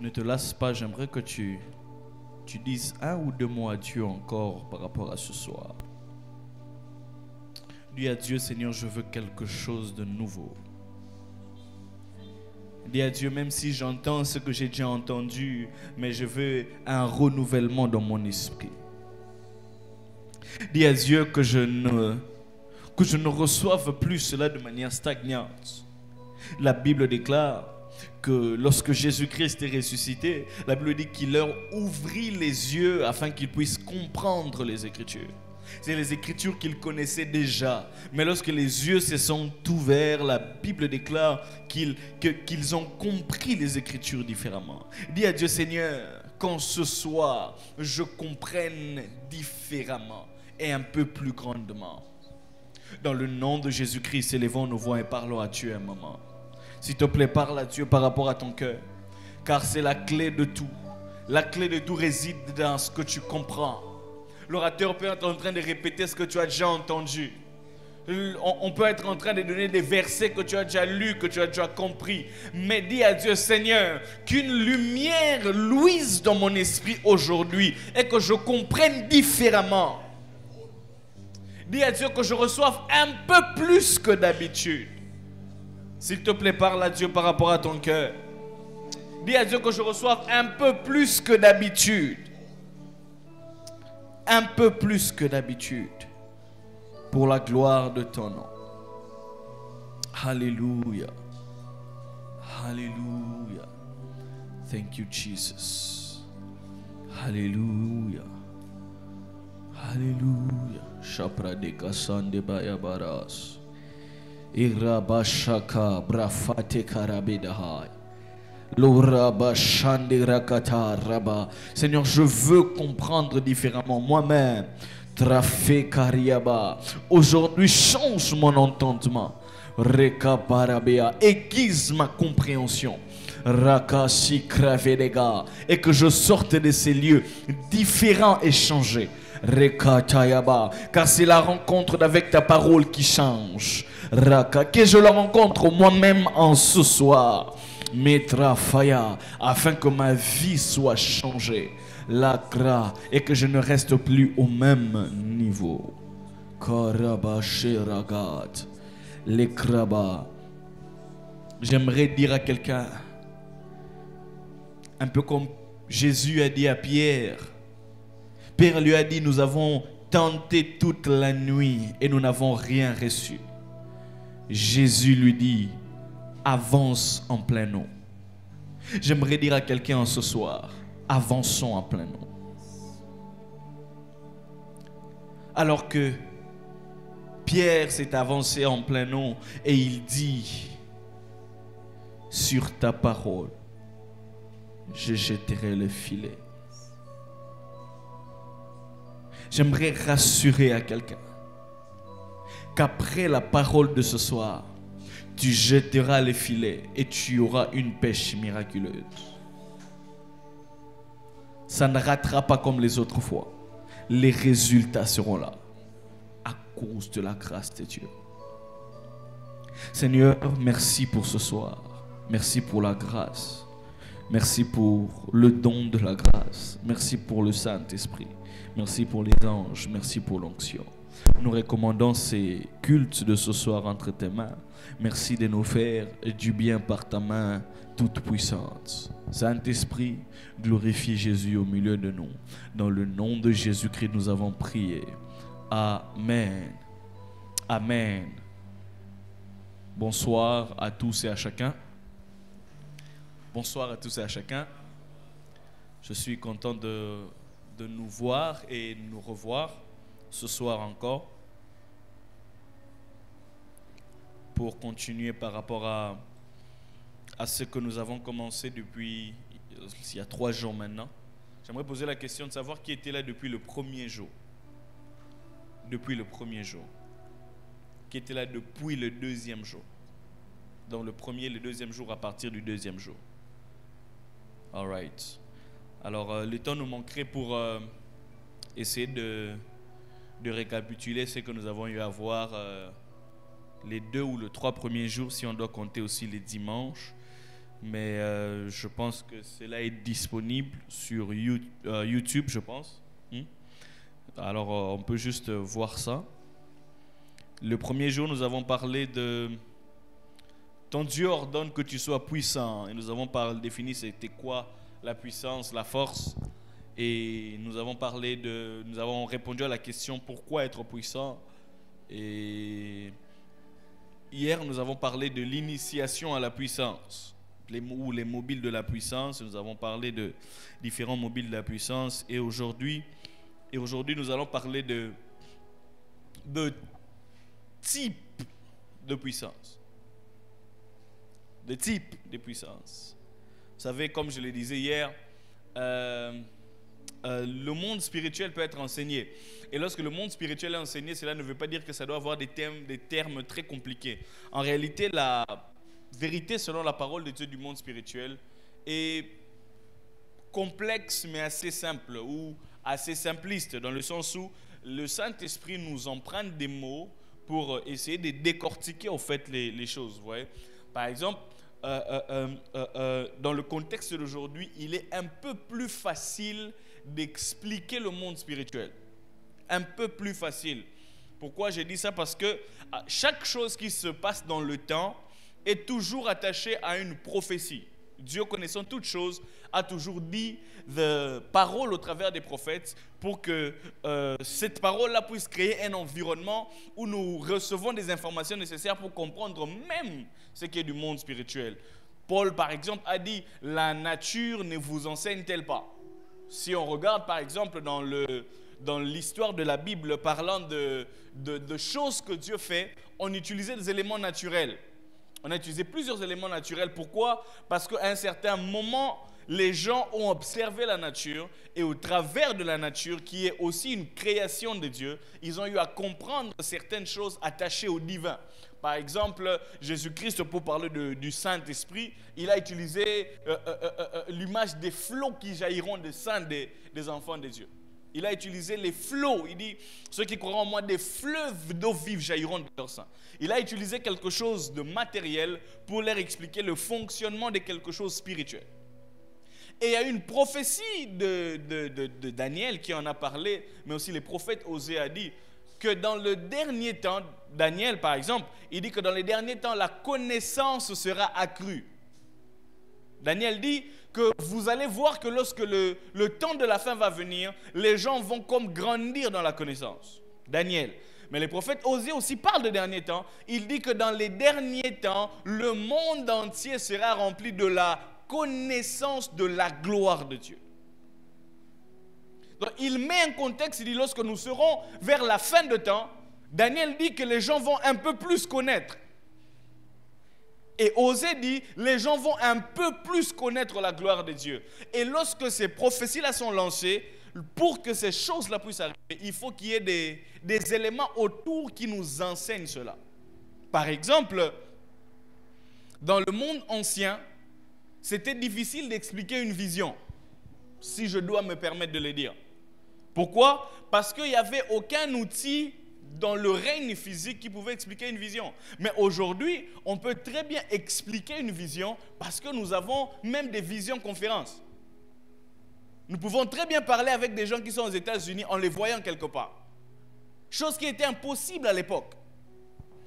ne te lasse pas, j'aimerais que tu dises un ou deux mots à Dieu encore par rapport à ce soir. Dis à Dieu, Seigneur, je veux quelque chose de nouveau. Dis à Dieu, même si j'entends ce que j'ai déjà entendu, mais je veux un renouvellement dans mon esprit. Dis à Dieu que je ne reçoive plus cela de manière stagnante. La Bible déclare que lorsque Jésus-Christ est ressuscité, la Bible dit qu'il leur ouvrit les yeux afin qu'ils puissent comprendre les Écritures. C'est les Écritures qu'ils connaissaient déjà. Mais lorsque les yeux se sont ouverts, la Bible déclare qu'ils ont compris les Écritures différemment. Dis à Dieu, Seigneur, qu'en ce soir, je comprenne différemment et un peu plus grandement. Dans le nom de Jésus-Christ, élevons nos voix et parlons à Dieu un moment. S'il te plaît, parle à Dieu par rapport à ton cœur. Car c'est la clé de tout. La clé de tout réside dans ce que tu comprends. L'orateur peut être en train de répéter ce que tu as déjà entendu. On peut être en train de donner des versets que tu as déjà lus, que tu as déjà compris. Mais dis à Dieu, Seigneur, qu'une lumière luise dans mon esprit aujourd'hui et que je comprenne différemment. Dis à Dieu que je reçoive un peu plus que d'habitude. S'il te plaît, parle à Dieu par rapport à ton cœur. Dis à Dieu que je reçoive un peu plus que d'habitude. Un peu plus que d'habitude. Pour la gloire de ton nom. Alléluia. Alléluia. Thank you, Jesus. Alléluia. Alléluia. Shapradeka sande bayabaras. Irabashaka brafate karabedahai. Seigneur, je veux comprendre différemment moi-même. Aujourd'hui, change mon entendement. Aiguise ma compréhension. Et que je sorte de ces lieux différents et changés. Car c'est la rencontre avec ta parole qui change. Que je la rencontre moi-même en ce soir. Mettra faya, afin que ma vie soit changée. Lakra, et que je ne reste plus au même niveau. Karabasheragat, lekraba. J'aimerais dire à quelqu'un, un peu comme Jésus a dit à Pierre. Pierre lui a dit, nous avons tenté toute la nuit et nous n'avons rien reçu. Jésus lui dit, avance en plein eau. J'aimerais dire à quelqu'un ce soir, avançons en plein eau. Alors que Pierre s'est avancé en plein eau et il dit, sur ta parole, je jetterai le filet. J'aimerais rassurer à quelqu'un qu'après la parole de ce soir, tu jetteras les filets et tu auras une pêche miraculeuse. Ça ne ratera pas comme les autres fois. Les résultats seront là à cause de la grâce de Dieu. Seigneur, merci pour ce soir. Merci pour la grâce. Merci pour le don de la grâce. Merci pour le Saint-Esprit. Merci pour les anges. Merci pour l'onction. Nous recommandons ces cultes de ce soir entre tes mains. Merci de nous faire du bien par ta main toute puissante. Saint-Esprit, glorifie Jésus au milieu de nous. Dans le nom de Jésus-Christ, nous avons prié. Amen. Amen. Bonsoir à tous et à chacun. Bonsoir à tous et à chacun. Je suis content de nous voir et nous revoir ce soir encore pour continuer par rapport à ce que nous avons commencé depuis il y a 3 jours maintenant. J'aimerais poser la question de savoir qui était là depuis le premier jour. Depuis le premier jour. Qui était là depuis le 2e jour. Donc le premier et le 2e jour à partir du 2e jour. All right. Alors le temps nous manquerait pour essayer de récapituler ce que nous avons eu à voir les 2 ou les 3 premiers jours, si on doit compter aussi les dimanches. Mais je pense que cela est disponible sur YouTube, je pense. Alors, on peut juste voir ça. Le premier jour, nous avons parlé de ton Dieu ordonne que tu sois puissant. Et nous avons défini c'était quoi la puissance, la force. Et nous avons répondu à la question pourquoi être puissant. Et hier, nous avons parlé de l'initiation à la puissance, les mobiles de la puissance. Nous avons parlé de différents mobiles de la puissance. Et aujourd'hui, nous allons parler de type de puissance. De type de puissance. Vous savez, comme je le disais hier, le monde spirituel peut être enseigné. Et lorsque le monde spirituel est enseigné, cela ne veut pas dire que ça doit avoir des termes très compliqués. En réalité, la vérité selon la parole de Dieu du monde spirituel est complexe mais assez simple ou assez simpliste, dans le sens où le Saint-Esprit nous emprunte des mots pour essayer de décortiquer en fait les choses. Vous voyez? Par exemple, dans le contexte d'aujourd'hui, il est un peu plus facile d'expliquer le monde spirituel. Un peu plus facile. Pourquoi j'ai dit ça? Parce que chaque chose qui se passe dans le temps est toujours attachée à une prophétie. Dieu, connaissant toutes choses, a toujours dit de paroles au travers des prophètes pour que cette parole-là puisse créer un environnement où nous recevons des informations nécessaires pour comprendre même ce qui est du monde spirituel. Paul, par exemple, a dit « La nature ne vous enseigne-t-elle pas ?» Si on regarde, par exemple, dans l'histoire de la Bible, parlant de choses que Dieu fait, on utilisait des éléments naturels. On a utilisé plusieurs éléments naturels. Pourquoi? Parce qu'à un certain moment, les gens ont observé la nature et au travers de la nature, qui est aussi une création de Dieu, ils ont eu à comprendre certaines choses attachées au divin. Par exemple, Jésus-Christ, pour parler du Saint-Esprit, il a utilisé l'image des flots qui jailliront des seins des enfants de Dieu. Il a utilisé les flots. Il dit, ceux qui croiront en moi, des fleuves d'eau vive jailliront de leur sein. Il a utilisé quelque chose de matériel pour leur expliquer le fonctionnement de quelque chose de spirituel. Et il y a une prophétie de Daniel qui en a parlé, mais aussi les prophètes Osée a dit que dans le dernier temps, Daniel par exemple, il dit que dans les derniers temps, la connaissance sera accrue. Daniel dit que vous allez voir que lorsque le temps de la fin va venir, les gens vont comme grandir dans la connaissance. Daniel. Mais les prophètes Osée aussi parlent de derniers temps. Il dit que dans les derniers temps, le monde entier sera rempli de la connaissance de la gloire de Dieu. Donc, il met un contexte, il dit lorsque nous serons vers la fin de temps, Daniel dit que les gens vont un peu plus connaître. Et Osée dit, les gens vont un peu plus connaître la gloire de Dieu. Et lorsque ces prophéties-là sont lancées, pour que ces choses-là puissent arriver, il faut qu'il y ait des éléments autour qui nous enseignent cela. Par exemple, dans le monde ancien, c'était difficile d'expliquer une vision, si je dois me permettre de le dire. Pourquoi? Parce qu'il n'y avait aucun outil dans le règne physique qui pouvait expliquer une vision. Mais aujourd'hui, on peut très bien expliquer une vision parce que nous avons même des visions conférences. Nous pouvons très bien parler avec des gens qui sont aux États-Unis en les voyant quelque part. Chose qui était impossible à l'époque.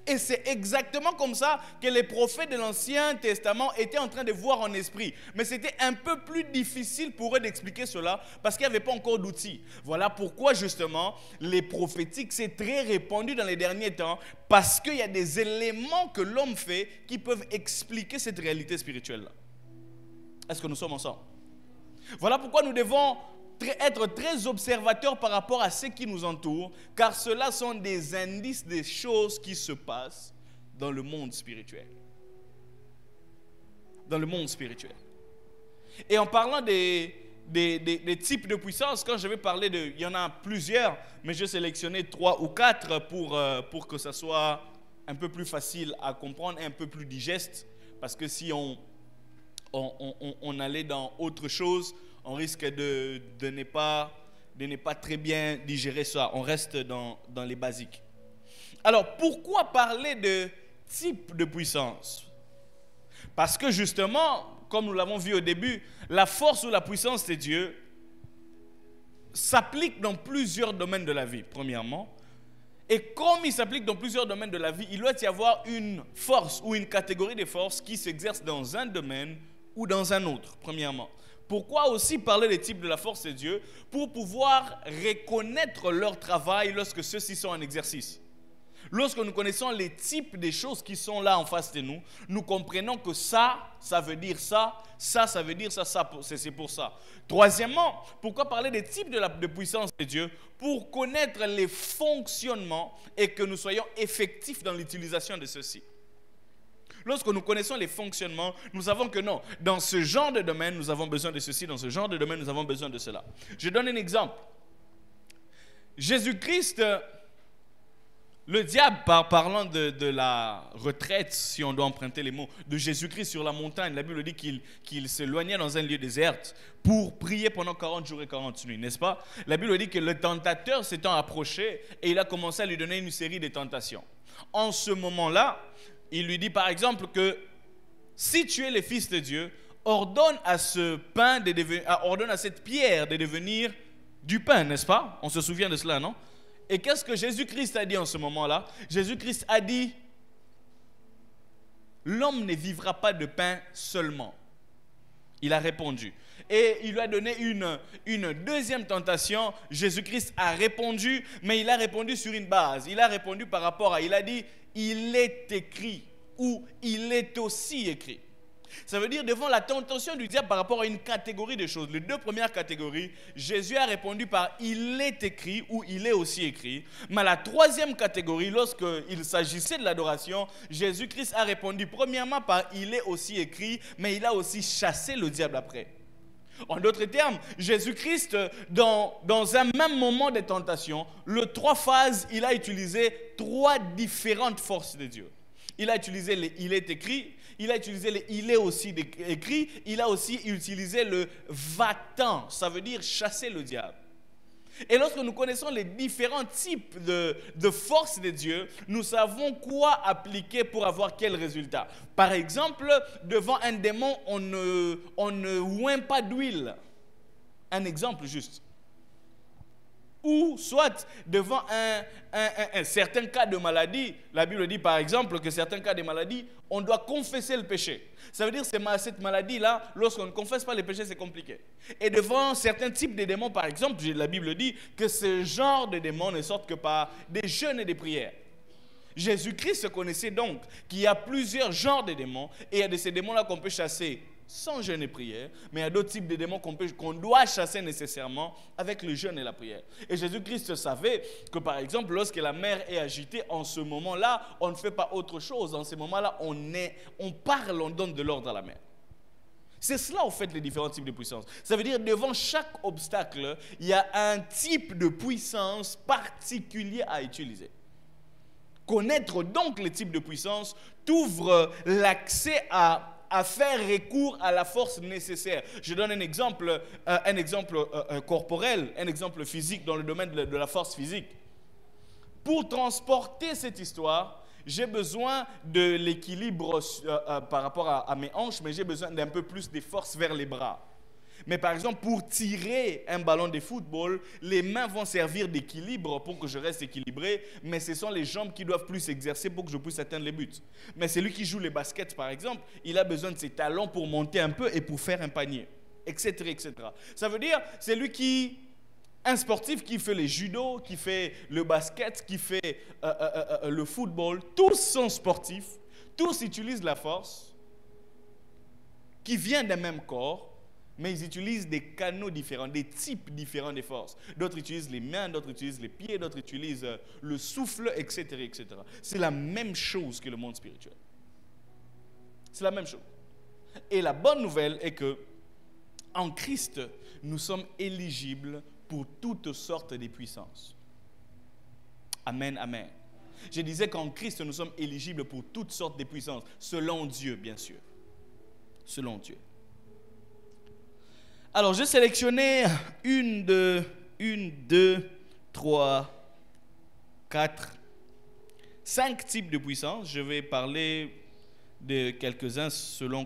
Et c'est exactement comme ça que les prophètes de l'Ancien Testament étaient en train de voir en esprit. Mais c'était un peu plus difficile pour eux d'expliquer cela parce qu'il n'y avait pas encore d'outils. Voilà pourquoi justement les prophétiques c'est très répandu dans les derniers temps parce qu'il y a des éléments que l'homme fait qui peuvent expliquer cette réalité spirituelle-là. Est-ce que nous sommes ensemble? Voilà pourquoi nous devons être très observateurs par rapport à ce qui nous entoure, car cela sont des indices des choses qui se passent dans le monde spirituel. Dans le monde spirituel. Et en parlant des types de puissance, quand je vais parler il y en a plusieurs, mais je vais sélectionner 3 ou 4 pour que ça soit un peu plus facile à comprendre, un peu plus digeste, parce que si on allait dans autre chose, on risque de ne pas très bien digérer ça. On reste dans les basiques. Alors, pourquoi parler de type de puissance? Parce que justement, comme nous l'avons vu au début, la force ou la puissance de Dieu s'applique dans plusieurs domaines de la vie, premièrement. Et comme il s'applique dans plusieurs domaines de la vie, il doit y avoir une force ou une catégorie de forces qui s'exerce dans un domaine ou dans un autre, premièrement. Pourquoi aussi parler des types de la force de Dieu? Pour pouvoir reconnaître leur travail lorsque ceux-ci sont en exercice. Lorsque nous connaissons les types des choses qui sont là en face de nous, nous comprenons que ça veut dire ça, ça veut dire ça, c'est pour ça. Troisièmement, pourquoi parler des types de puissance de Dieu? Pour connaître les fonctionnements et que nous soyons effectifs dans l'utilisation de ceux-ci. Lorsque nous connaissons les fonctionnements, nous savons que non, dans ce genre de domaine, nous avons besoin de ceci, dans ce genre de domaine, nous avons besoin de cela. Je donne un exemple. Jésus-Christ, le diable, parlant de la retraite, si on doit emprunter les mots, de Jésus-Christ sur la montagne, la Bible dit qu'il s'éloignait dans un lieu désert pour prier pendant 40 jours et 40 nuits, n'est-ce pas? La Bible dit que le tentateur s'étant approché et il a commencé à lui donner une série de tentations. En ce moment-là, il lui dit par exemple que si tu es le Fils de Dieu, ordonne à ce pain ordonne à cette pierre de devenir du pain, n'est-ce pas? On se souvient de cela, non? Et qu'est-ce que Jésus-Christ a dit en ce moment-là? Jésus-Christ a dit, l'homme ne vivra pas de pain seulement. Il a répondu. Et il lui a donné une deuxième tentation. Jésus-Christ a répondu, mais il a répondu sur une base. Il a répondu par rapport à, il a dit, il est écrit ou il est aussi écrit. Ça veut dire devant la tentation du diable par rapport à une catégorie de choses. Les deux premières catégories, Jésus a répondu par il est écrit ou il est aussi écrit. Mais la troisième catégorie, lorsqu'il s'agissait de l'adoration, Jésus-Christ a répondu premièrement par il est aussi écrit, mais il a aussi chassé le diable après. En d'autres termes, Jésus-Christ, dans un même moment de tentation, le 3 phases, il a utilisé 3 différentes forces de Dieu. Il a utilisé le il est écrit, il a utilisé le il est aussi écrit, il a aussi utilisé le va-t'en, ça veut dire chasser le diable. Et lorsque nous connaissons les différents types de forces de Dieu, nous savons quoi appliquer pour avoir quel résultat. Par exemple, devant un démon, on ne oint pas d'huile. Un exemple juste. Ou soit devant un certain cas de maladie, la Bible dit par exemple que certains cas de maladie, on doit confesser le péché. Ça veut dire que cette maladie-là, lorsqu'on ne confesse pas le péché, c'est compliqué. Et devant certains types de démons, par exemple, la Bible dit que ce genre de démons ne sortent que par des jeûnes et des prières. Jésus-Christ connaissait donc qu'il y a plusieurs genres de démons et il y a de ces démons-là qu'on peut chasser sans jeûne et prière, mais il y a d'autres types de démons qu'on doit chasser nécessairement avec le jeûne et la prière. Et Jésus-Christ savait que par exemple, lorsque la mer est agitée, en ce moment-là, on ne fait pas autre chose. En ce moment-là, on parle, on donne de l'ordre à la mer. C'est cela, en fait, les différents types de puissance. Ça veut dire, devant chaque obstacle, il y a un type de puissance particulier à utiliser. Connaître donc les types de puissance t'ouvre l'accès à faire recours à la force nécessaire. Je donne un exemple corporel, un exemple physique dans le domaine de la force physique. Pour transporter cette histoire, j'ai besoin de l'équilibre par rapport à mes hanches, mais j'ai besoin d'un peu plus de force vers les bras. Mais par exemple, pour tirer un ballon de football, les mains vont servir d'équilibre pour que je reste équilibré, mais ce sont les jambes qui doivent plus s'exercer pour que je puisse atteindre les buts. Mais celui qui joue les baskets, par exemple, il a besoin de ses talons pour monter un peu et pour faire un panier, etc., etc. Ça veut dire, c'est lui un sportif qui fait le judo, qui fait le basket, qui fait le football, tous sont sportifs, tous utilisent la force qui vient d'un même corps, mais ils utilisent des canaux différents, des types différents de forces. D'autres utilisent les mains, d'autres utilisent les pieds, d'autres utilisent le souffle, etc., etc. C'est la même chose que le monde spirituel. C'est la même chose. Et la bonne nouvelle est que en Christ, nous sommes éligibles pour toutes sortes de puissances. Amen, amen. Je disais qu'en Christ, nous sommes éligibles pour toutes sortes de puissances, selon Dieu, bien sûr. Selon Dieu. Alors, j'ai sélectionné 1, 2, 3, 4, 5 types de puissance. Je vais parler de quelques-uns selon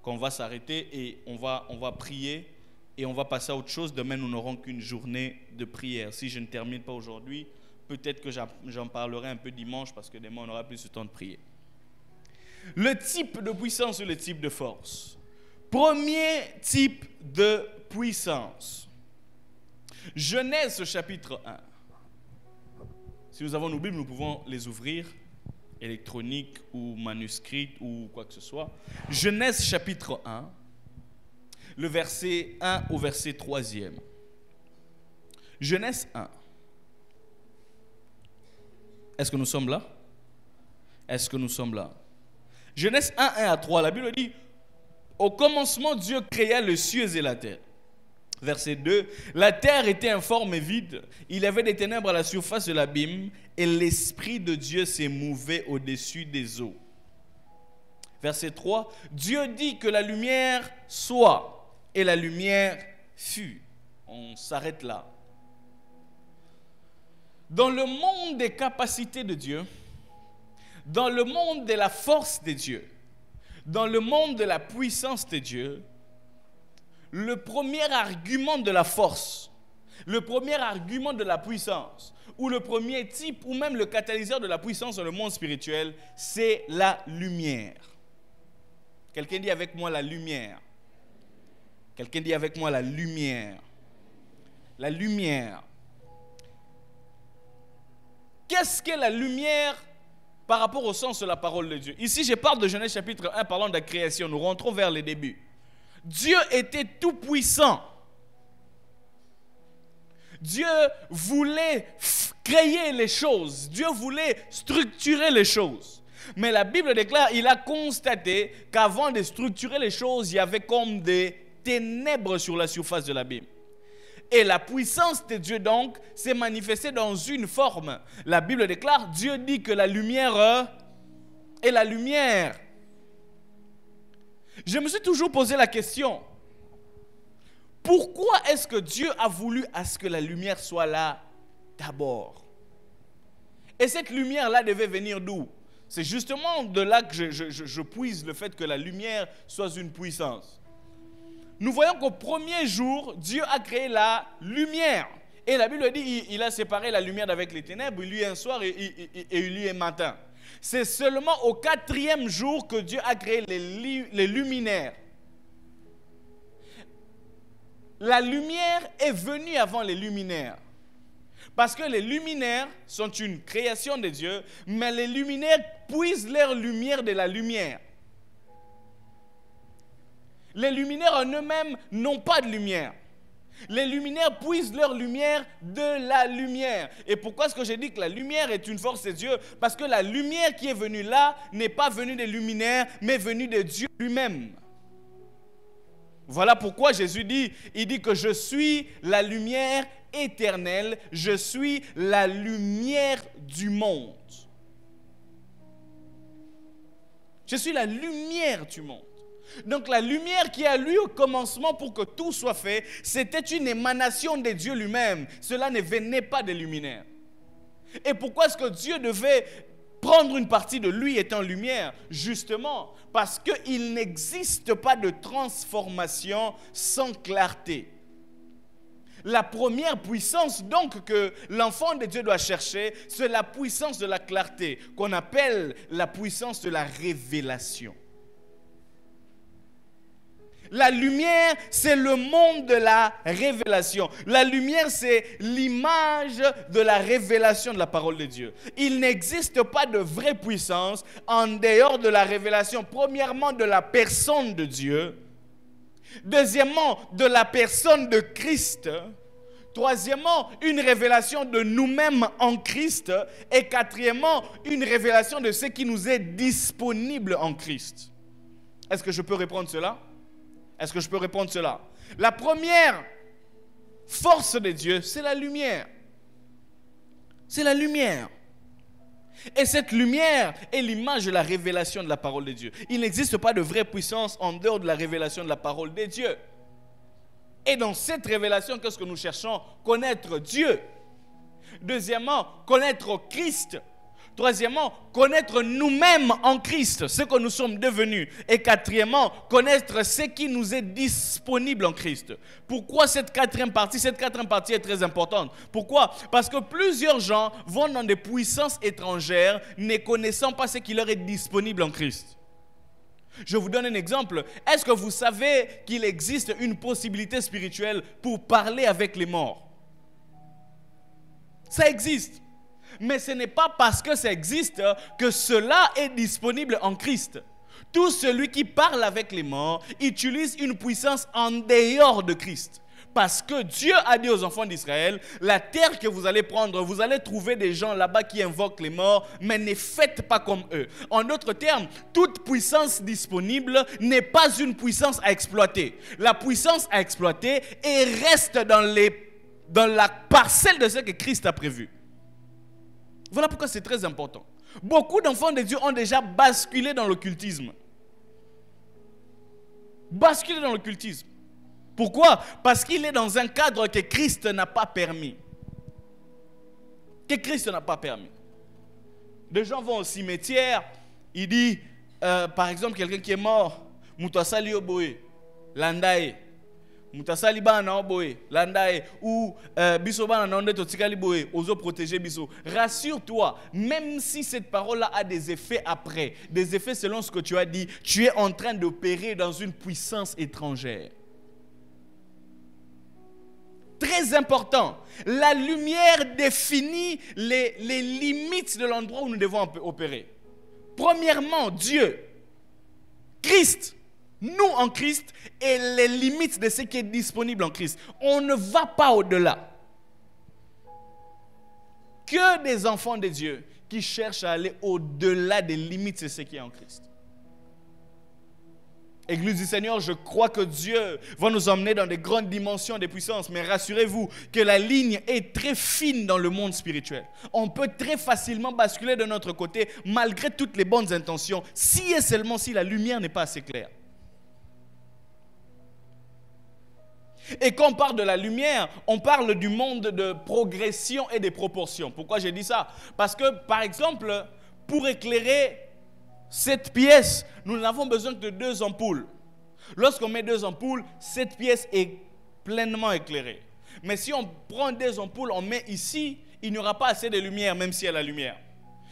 qu'on va s'arrêter et on va prier et on va passer à autre chose. Demain, nous n'aurons qu'une journée de prière. Si je ne termine pas aujourd'hui, peut-être que j'en parlerai un peu dimanche parce que demain, on aura plus de temps de prier. Le type de puissance ou le type de force. Premier type de puissance. Genèse chapitre 1. Si nous avons nos Bibles, nous pouvons les ouvrir, électroniques ou manuscrites ou quoi que ce soit. Genèse chapitre 1, le verset 1 au verset 3e. Genèse 1. Est-ce que nous sommes là? Est-ce que nous sommes là? Genèse 1, 1 à 3, la Bible dit, au commencement, Dieu créa les cieux et la terre. Verset 2, la terre était informe et vide, il y avait des ténèbres à la surface de l'abîme, et l'Esprit de Dieu s'émouvait au-dessus des eaux. Verset 3, Dieu dit que la lumière soit, et la lumière fut. On s'arrête là. Dans le monde des capacités de Dieu, dans le monde de la force de Dieu, dans le monde de la puissance de Dieu, le premier argument de la force, le premier argument de la puissance, ou le premier type, ou même le catalyseur de la puissance dans le monde spirituel, c'est la lumière. Quelqu'un dit avec moi la lumière. Quelqu'un dit avec moi la lumière. La lumière. Qu'est-ce qu'est la lumière par rapport au sens de la parole de Dieu? Ici, je parle de Genèse chapitre 1, parlant de la création. Nous rentrons vers les débuts. Dieu était tout puissant. Dieu voulait créer les choses. Dieu voulait structurer les choses. Mais la Bible déclare, il a constaté qu'avant de structurer les choses, il y avait comme des ténèbres sur la surface de l'abîme. Et la puissance de Dieu donc s'est manifestée dans une forme. La Bible déclare, Dieu dit que la lumière est la lumière. Je me suis toujours posé la question, pourquoi est-ce que Dieu a voulu à ce que la lumière soit là d'abord? Et cette lumière-là devait venir d'où? C'est justement de là que je puise le fait que la lumière soit une puissance. Nous voyons qu'au premier jour, Dieu a créé la lumière. Et la Bible dit, il a séparé la lumière d'avec les ténèbres, il lui est un soir et il lui est matin. C'est seulement au 4e jour que Dieu a créé les luminaires. La lumière est venue avant les luminaires. Parce que les luminaires sont une création de Dieu, mais les luminaires puisent leur lumière de la lumière. Les luminaires en eux-mêmes n'ont pas de lumière. Les luminaires puisent leur lumière de la lumière. Et pourquoi est-ce que j'ai dit que la lumière est une force de Dieu? Parce que la lumière qui est venue là n'est pas venue des luminaires, mais venue de Dieu lui-même. Voilà pourquoi Jésus dit, il dit que je suis la lumière éternelle, je suis la lumière du monde. Je suis la lumière du monde. Donc la lumière qui a lieu au commencement pour que tout soit fait, c'était une émanation de Dieu lui-même. Cela ne venait pas des luminaires. Et pourquoi est-ce que Dieu devait prendre une partie de lui étant lumière? Justement, parce qu'il n'existe pas de transformation sans clarté. La première puissance donc que l'enfant de Dieu doit chercher, c'est la puissance de la clarté, qu'on appelle la puissance de la révélation. La lumière, c'est le monde de la révélation. La lumière, c'est l'image de la révélation de la parole de Dieu. Il n'existe pas de vraie puissance en dehors de la révélation, premièrement, de la personne de Dieu. Deuxièmement, de la personne de Christ. Troisièmement, une révélation de nous-mêmes en Christ. Et quatrièmement, une révélation de ce qui nous est disponible en Christ. Est-ce que je peux répondre cela? Est-ce que je peux répondre cela? La première force de Dieu, c'est la lumière. C'est la lumière. Et cette lumière est l'image de la révélation de la parole de Dieu. Il n'existe pas de vraie puissance en dehors de la révélation de la parole de Dieu. Et dans cette révélation, qu'est-ce que nous cherchons? Connaître Dieu. Deuxièmement, connaître Christ. Troisièmement, connaître nous-mêmes en Christ, ce que nous sommes devenus. Et quatrièmement, connaître ce qui nous est disponible en Christ. Pourquoi cette quatrième partie? Cette quatrième partie est très importante. Pourquoi? Parce que plusieurs gens vont dans des puissances étrangères, ne connaissant pas ce qui leur est disponible en Christ. Je vous donne un exemple. Est-ce que vous savez qu'il existe une possibilité spirituelle pour parler avec les morts? Ça existe. Mais ce n'est pas parce que ça existe que cela est disponible en Christ. Tout celui qui parle avec les morts utilise une puissance en dehors de Christ. Parce que Dieu a dit aux enfants d'Israël, la terre que vous allez prendre, vous allez trouver des gens là-bas qui invoquent les morts, mais ne faites pas comme eux. En d'autres termes, toute puissance disponible n'est pas une puissance à exploiter. La puissance à exploiter reste dans la parcelle de ce que Christ a prévu. Voilà pourquoi c'est très important. Beaucoup d'enfants de Dieu ont déjà basculé dans l'occultisme. Basculé dans l'occultisme. Pourquoi? Parce qu'il est dans un cadre que Christ n'a pas permis. Que Christ n'a pas permis. Des gens vont au cimetière, il dit, par exemple, quelqu'un qui est mort, Moutasali Oboe, Landae. Mutasali bana oboe landae ou biso bana nonde totikali boe ozo protéger biso. Rassure-toi, même si cette parole-là a des effets après, des effets selon ce que tu as dit, tu es en train d'opérer dans une puissance étrangère. Très important, la lumière définit les limites de l'endroit où nous devons opérer. Premièrement, Dieu, Christ. Nous en Christ et les limites de ce qui est disponible en Christ. On ne va pas au-delà. Que des enfants de Dieu qui cherchent à aller au-delà des limites de ce qui est en Christ. Église du Seigneur, je crois que Dieu va nous emmener dans des grandes dimensions de puissance. Mais rassurez-vous que la ligne est très fine dans le monde spirituel. On peut très facilement basculer de notre côté malgré toutes les bonnes intentions, si et seulement si la lumière n'est pas assez claire. Et quand on parle de la lumière, on parle du monde de progression et de proportions. Pourquoi j'ai dit ça? Parce que, par exemple, pour éclairer cette pièce, nous n'avons besoin que de 2 ampoules. Lorsqu'on met 2 ampoules, cette pièce est pleinement éclairée. Mais si on prend 2 ampoules, on met ici, il n'y aura pas assez de lumière, même s'il y a la lumière.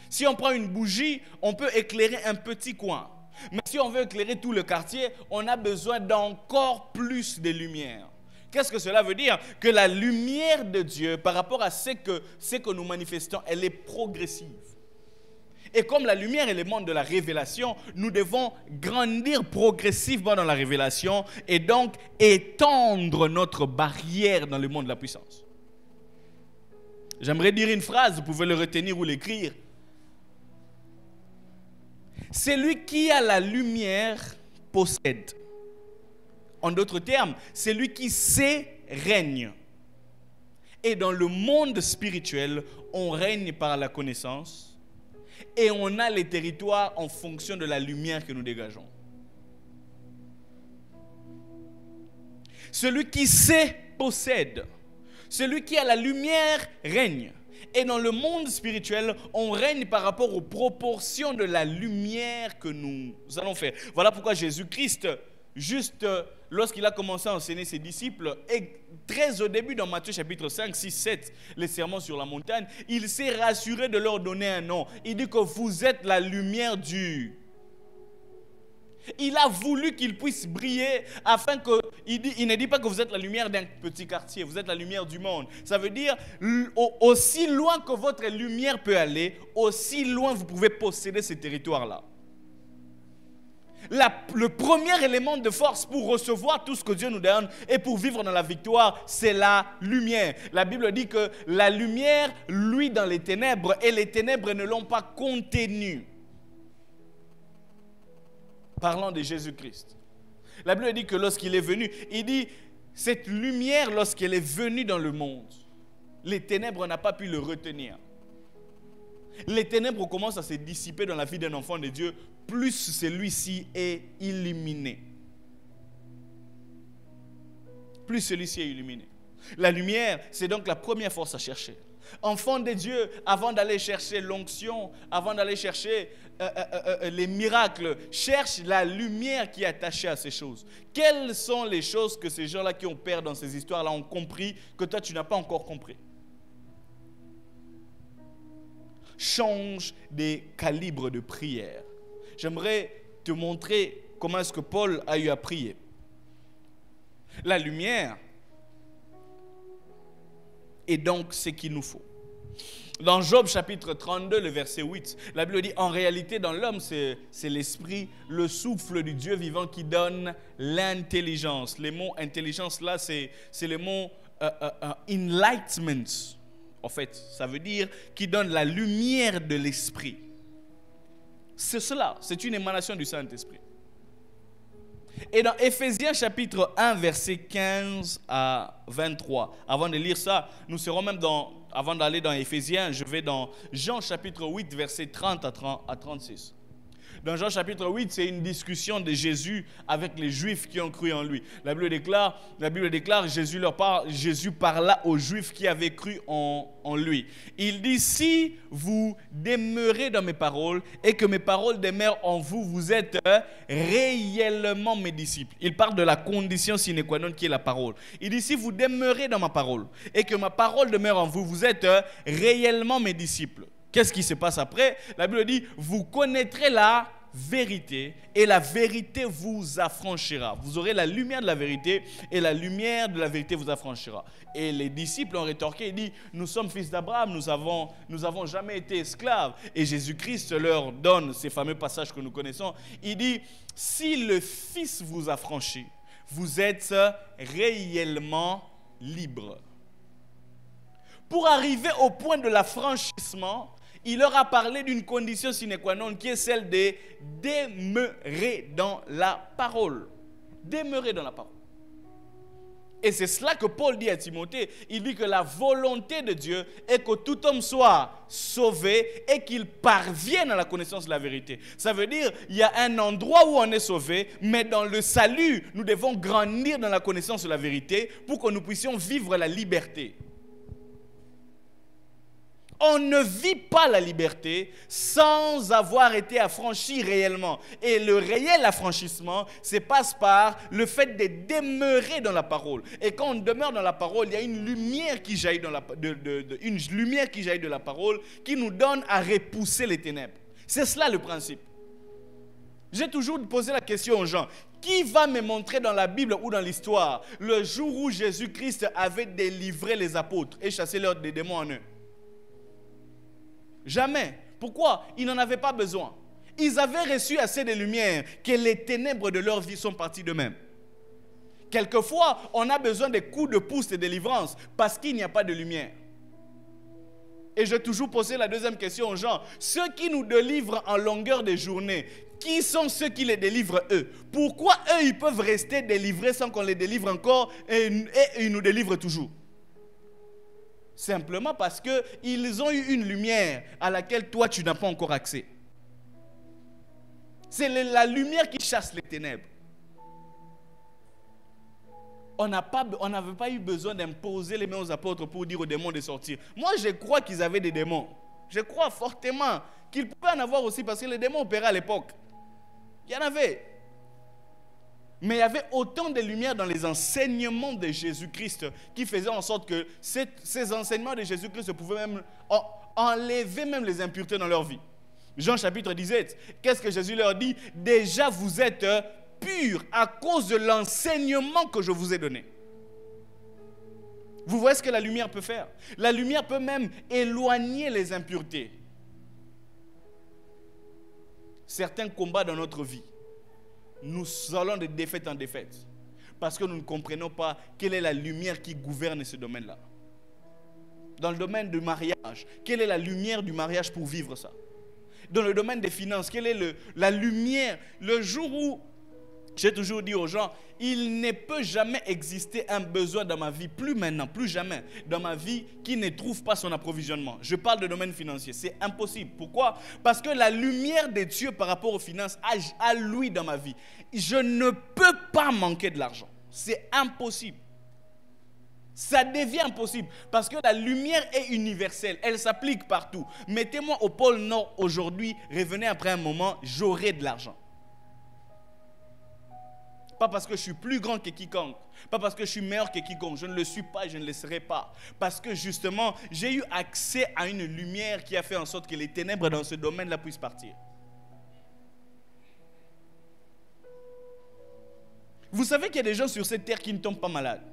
Si on prend une bougie, on peut éclairer un petit coin. Mais si on veut éclairer tout le quartier, on a besoin d'encore plus de lumière. Qu'est-ce que cela veut dire? Que la lumière de Dieu, par rapport à ce que nous manifestons, elle est progressive. Et comme la lumière est le monde de la révélation, nous devons grandir progressivement dans la révélation et donc étendre notre barrière dans le monde de la puissance. J'aimerais dire une phrase, vous pouvez le retenir ou l'écrire. Celui qui a la lumière possède. En d'autres termes, celui qui sait règne. Et dans le monde spirituel, on règne par la connaissance et on a les territoires en fonction de la lumière que nous dégageons. Celui qui sait possède. Celui qui a la lumière règne. Et dans le monde spirituel, on règne par rapport aux proportions de la lumière que nous allons faire. Voilà pourquoi Jésus-Christ, juste lorsqu'il a commencé à enseigner ses disciples, et très au début dans Matthieu chapitre 5, 6, 7, les sermons sur la montagne, il s'est rassuré de leur donner un nom. Il dit que vous êtes la lumière du... Il a voulu qu'il puisse briller afin que... Il ne dit pas que vous êtes la lumière d'un petit quartier, vous êtes la lumière du monde. Ça veut dire, aussi loin que votre lumière peut aller, aussi loin vous pouvez posséder ces territoires-là. Le premier élément de force pour recevoir tout ce que Dieu nous donne et pour vivre dans la victoire, c'est la lumière. La Bible dit que la lumière luit dans les ténèbres et les ténèbres ne l'ont pas contenue. Parlant de Jésus-Christ. La Bible dit que lorsqu'il est venu, il dit, cette lumière, lorsqu'elle est venue dans le monde, les ténèbres n'ont pas pu le retenir. Les ténèbres commencent à se dissiper dans la vie d'un enfant de Dieu, plus celui-ci est illuminé. Plus celui-ci est illuminé. La lumière, c'est donc la première force à chercher. Enfant de Dieu, avant d'aller chercher l'onction, avant d'aller chercher les miracles, cherche la lumière qui est attachée à ces choses. Quelles sont les choses que ces gens-là qui ont peur dans ces histoires-là ont compris que toi tu n'as pas encore compris? Change des calibres de prière. J'aimerais te montrer comment est-ce que Paul a eu à prier. La lumière est donc ce qu'il nous faut. Dans Job chapitre 32, le verset 8, la Bible dit, en réalité dans l'homme, c'est l'esprit, le souffle du Dieu vivant qui donne l'intelligence. Les mots intelligence là, c'est le mot enlightenment. En fait, ça veut dire qui donne la lumière de l'esprit. C'est cela, c'est une émanation du Saint-Esprit. Et dans Éphésiens chapitre 1, verset 15 à 23, avant de lire ça, nous serons même avant d'aller dans Éphésiens, je vais dans Jean chapitre 8, verset 30 à 36. Dans Jean chapitre 8, c'est une discussion de Jésus avec les Juifs qui ont cru en lui. La Bible déclare Jésus parla aux Juifs qui avaient cru en lui. Il dit, si vous demeurez dans mes paroles et que mes paroles demeurent en vous, vous êtes réellement mes disciples. Il parle de la condition sine qua non qui est la parole. Il dit, si vous demeurez dans ma parole et que ma parole demeure en vous, vous êtes réellement mes disciples. Qu'est-ce qui se passe après? La Bible dit, vous connaîtrez la vérité et la vérité vous affranchira. Vous aurez la lumière de la vérité et la lumière de la vérité vous affranchira. Et les disciples ont rétorqué, ils disent, nous sommes fils d'Abraham, nous avons jamais été esclaves. Et Jésus-Christ leur donne ces fameux passages que nous connaissons. Il dit, si le Fils vous affranchit, vous êtes réellement libre. Pour arriver au point de l'affranchissement, il leur a parlé d'une condition sine qua non qui est celle de demeurer dans la parole. Demeurer dans la parole. Et c'est cela que Paul dit à Timothée. Il dit que la volonté de Dieu est que tout homme soit sauvé et qu'il parvienne à la connaissance de la vérité. Ça veut dire qu'il y a un endroit où on est sauvé, mais dans le salut, nous devons grandir dans la connaissance de la vérité pour que nous puissions vivre la liberté. On ne vit pas la liberté sans avoir été affranchi réellement. Et le réel affranchissement se passe par le fait de demeurer dans la parole. Et quand on demeure dans la parole, il y a une lumière qui jaillit de la parole qui nous donne à repousser les ténèbres. C'est cela le principe. J'ai toujours posé la question aux gens. Qui va me montrer dans la Bible ou dans l'histoire le jour où Jésus-Christ avait délivré les apôtres et chassé leurs démons en eux? Jamais. Pourquoi? Ils n'en avaient pas besoin. Ils avaient reçu assez de lumière que les ténèbres de leur vie sont parties d'eux-mêmes. Quelquefois, on a besoin des coups de pouce de délivrance parce qu'il n'y a pas de lumière. Et j'ai toujours posé la deuxième question aux gens. Ceux qui nous délivrent en longueur de journée, qui sont ceux qui les délivrent eux? Pourquoi eux, ils peuvent rester délivrés sans qu'on les délivre encore et ils nous délivrent toujours? Simplement parce qu'ils ont eu une lumière à laquelle toi, tu n'as pas encore accès. C'est la lumière qui chasse les ténèbres. On n'avait pas eu besoin d'imposer les mains aux apôtres pour dire aux démons de sortir. Moi, je crois qu'ils avaient des démons. Je crois fortement qu'ils pouvaient en avoir aussi parce que les démons opéraient à l'époque. Il y en avait. Mais il y avait autant de lumière dans les enseignements de Jésus-Christ qui faisaient en sorte que ces enseignements de Jésus-Christ pouvaient même enlever même les impuretés dans leur vie. Jean chapitre 17, qu'est-ce que Jésus leur dit? Déjà vous êtes purs à cause de l'enseignement que je vous ai donné. Vous voyez ce que la lumière peut faire? La lumière peut même éloigner les impuretés. Certains combats dans notre vie, nous allons de défaite en défaite parce que nous ne comprenons pas quelle est la lumière qui gouverne ce domaine-là. Dans le domaine du mariage, quelle est la lumière du mariage pour vivre ça? Dans le domaine des finances, quelle est la lumière? Le jour où, j'ai toujours dit aux gens, il ne peut jamais exister un besoin dans ma vie, plus maintenant, plus jamais, dans ma vie, qui ne trouve pas son approvisionnement. Je parle de domaine financier, c'est impossible. Pourquoi? Parce que la lumière de Dieu par rapport aux finances a lui dans ma vie. Je ne peux pas manquer de l'argent. C'est impossible. Ça devient impossible parce que la lumière est universelle, elle s'applique partout. Mettez-moi au pôle Nord aujourd'hui, revenez après un moment, j'aurai de l'argent. Pas parce que je suis plus grand que quiconque, pas parce que je suis meilleur que quiconque, je ne le suis pas et je ne le serai pas. Parce que justement, j'ai eu accès à une lumière qui a fait en sorte que les ténèbres dans ce domaine-là puissent partir. Vous savez qu'il y a des gens sur cette terre qui ne tombent pas malades.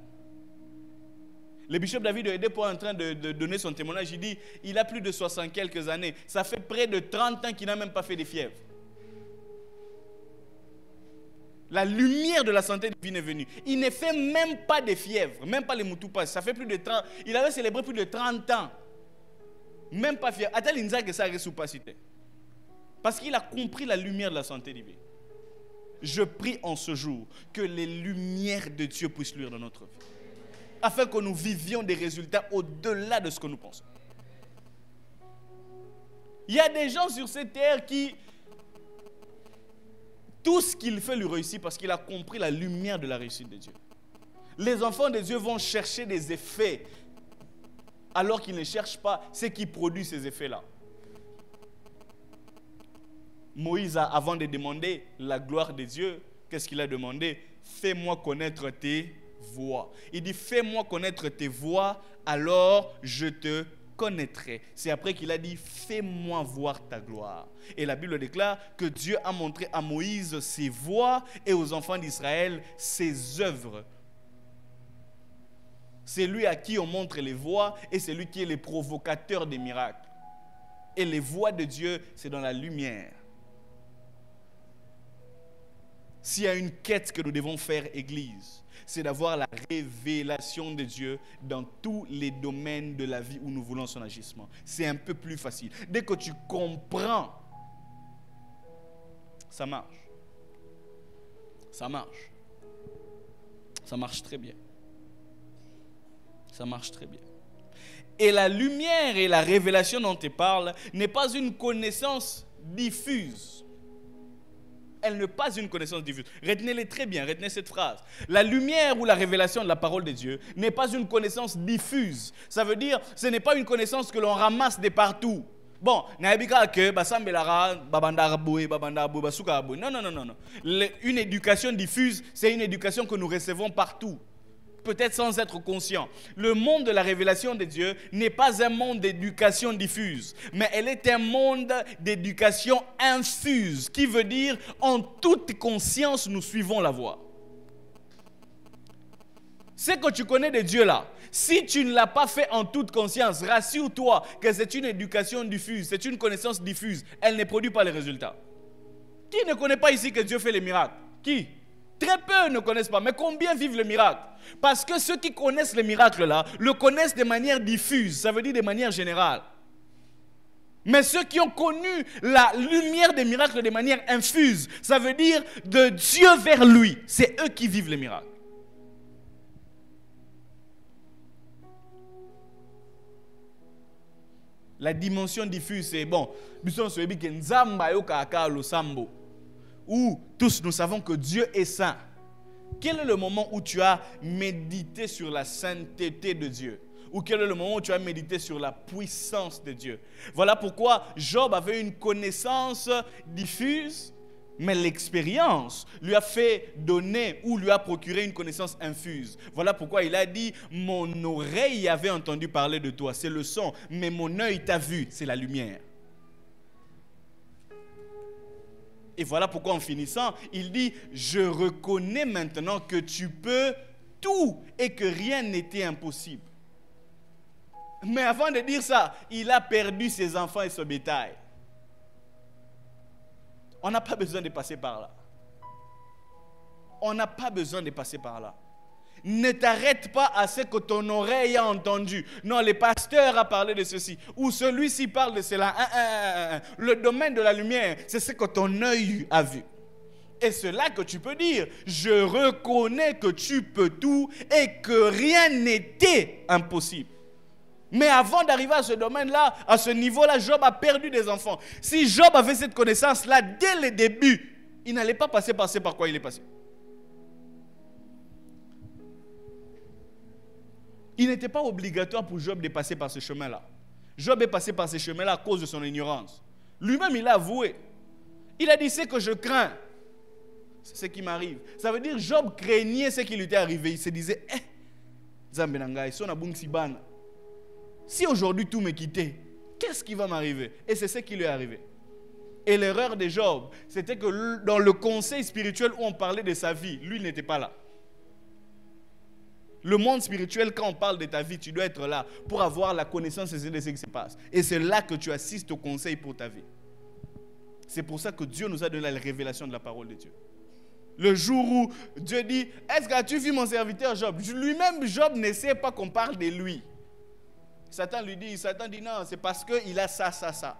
Le bishop David Oyedepo est en train de donner son témoignage. Il dit, il a plus de 60 quelques années. Ça fait près de 30 ans qu'il n'a même pas fait de fièvre. La lumière de la santé divine est venue. Il ne fait même pas de fièvre, même pas les moutoupas. Ça fait plus de 30. Il avait célébré plus de 30 ans. Même pas fièvre. Attends, il que ça reste pas cité. Parce qu'il a compris la lumière de la santé divine. Je prie en ce jour que les lumières de Dieu puissent luire dans notre vie. Afin que nous vivions des résultats au-delà de ce que nous pensons. Il y a des gens sur cette terre qui, tout ce qu'il fait lui réussit parce qu'il a compris la lumière de la réussite de Dieu. Les enfants de Dieu vont chercher des effets alors qu'ils ne cherchent pas ce qui produit ces effets-là. Moïse, avant de demander la gloire de Dieu, qu'est-ce qu'il a demandé? Fais-moi connaître tes voix. Il dit, fais-moi connaître tes voix, alors je te connaîtrai. C'est après qu'il a dit, fais-moi voir ta gloire. Et la Bible déclare que Dieu a montré à Moïse ses voix et aux enfants d'Israël ses œuvres. C'est lui à qui on montre les voix et c'est lui qui est le provocateur des miracles. Et les voix de Dieu, c'est dans la lumière. S'il y a une quête que nous devons faire, Église, c'est d'avoir la révélation de Dieu dans tous les domaines de la vie où nous voulons son agissement. C'est un peu plus facile. Dès que tu comprends, ça marche. Ça marche. Ça marche très bien. Ça marche très bien. Et la lumière et la révélation dont tu parles n'est pas une connaissance diffuse. Elle n'est pas une connaissance diffuse. Retenez-les très bien, retenez cette phrase. La lumière ou la révélation de la parole de Dieu n'est pas une connaissance diffuse. Ça veut dire, ce n'est pas une connaissance que l'on ramasse de partout. Bon, non, non. Une éducation diffuse, c'est une éducation que nous recevons partout. Peut-être sans être conscient. Le monde de la révélation de Dieu n'est pas un monde d'éducation diffuse, mais elle est un monde d'éducation infuse, qui veut dire en toute conscience nous suivons la voie. Ce que tu connais de Dieu là, si tu ne l'as pas fait en toute conscience, rassure-toi que c'est une éducation diffuse, c'est une connaissance diffuse, elle ne produit pas les résultats. Qui ne connaît pas ici que Dieu fait les miracles? Qui? Très peu ne connaissent pas, mais combien vivent le miracle? Parce que ceux qui connaissent le miracle là, le connaissent de manière diffuse, ça veut dire de manière générale. Mais ceux qui ont connu la lumière des miracles de manière infuse, ça veut dire de Dieu vers lui, c'est eux qui vivent les miracles. La dimension diffuse, c'est bon. Où tous nous savons que Dieu est saint. Quel est le moment où tu as médité sur la sainteté de Dieu? Ou quel est le moment où tu as médité sur la puissance de Dieu? Voilà pourquoi Job avait une connaissance diffuse, mais l'expérience lui a fait donner ou lui a procuré une connaissance infuse. Voilà pourquoi il a dit, mon oreille avait entendu parler de toi, c'est le son, mais mon œil t'a vu, c'est la lumière. Et voilà pourquoi en finissant, il dit, je reconnais maintenant que tu peux tout et que rien n'était impossible. Mais avant de dire ça, il a perdu ses enfants et son bétail. On n'a pas besoin de passer par là. On n'a pas besoin de passer par là. Ne t'arrête pas à ce que ton oreille a entendu. Non, le pasteur a parlé de ceci. Ou celui-ci parle de cela. Le domaine de la lumière, c'est ce que ton œil a vu. Et c'est là que tu peux dire, je reconnais que tu peux tout et que rien n'était impossible. Mais avant d'arriver à ce domaine-là, à ce niveau-là, Job a perdu des enfants. Si Job avait cette connaissance-là dès le début, il n'allait pas passer par quoi il est passé. Il n'était pas obligatoire pour Job de passer par ce chemin-là. Job est passé par ce chemin-là à cause de son ignorance. Lui-même, il a avoué. Il a dit, c'est que je crains. C'est ce qui m'arrive. Ça veut dire Job craignait ce qui lui était arrivé. Il se disait, si aujourd'hui tout me quittait, qu'est-ce qui va m'arriver? Et c'est ce qui lui est arrivé. Et l'erreur de Job, c'était que dans le conseil spirituel où on parlait de sa vie, lui n'était pas là. Le monde spirituel, quand on parle de ta vie, tu dois être là pour avoir la connaissance de ce qui se passe. Et c'est là que tu assistes au conseil pour ta vie. C'est pour ça que Dieu nous a donné la révélation de la parole de Dieu. Le jour où Dieu dit, est-ce que tu as vu mon serviteur Job? Lui-même, Job ne sait pas qu'on parle de lui. Satan dit non, c'est parce qu'il a ça.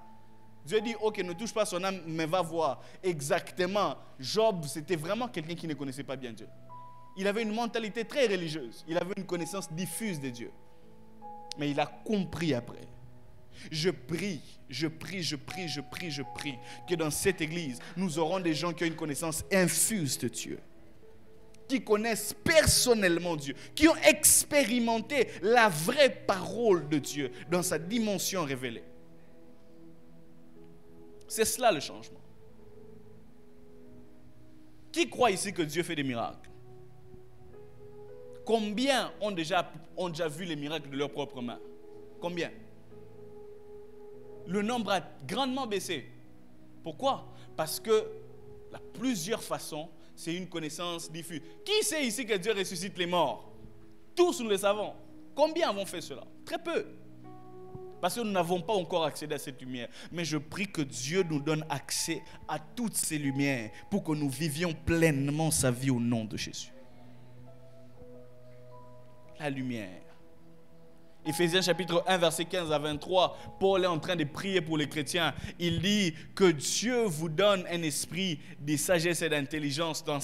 Dieu dit, ok, ne touche pas son âme, mais va voir. Exactement, Job, c'était vraiment quelqu'un qui ne connaissait pas bien Dieu. Il avait une mentalité très religieuse. Il avait une connaissance diffuse de Dieu. Mais il a compris après. Je prie que dans cette église, nous aurons des gens qui ont une connaissance infuse de Dieu. Qui connaissent personnellement Dieu. Qui ont expérimenté la vraie parole de Dieu dans sa dimension révélée. C'est cela le changement. Qui croit ici que Dieu fait des miracles? Combien ont déjà vu les miracles de leurs propres mains? Combien? Le nombre a grandement baissé. Pourquoi? Parce que la plusieurs façons, c'est une connaissance diffuse. Qui sait ici que Dieu ressuscite les morts? Tous nous le savons. Combien avons fait cela? Très peu. Parce que nous n'avons pas encore accédé à cette lumière. Mais je prie que Dieu nous donne accès à toutes ces lumières pour que nous vivions pleinement sa vie au nom de Jésus. La lumière. Éphésiens chapitre 1, verset 15 à 23, Paul est en train de prier pour les chrétiens. Il dit que Dieu vous donne un esprit de sagesse et d'intelligence de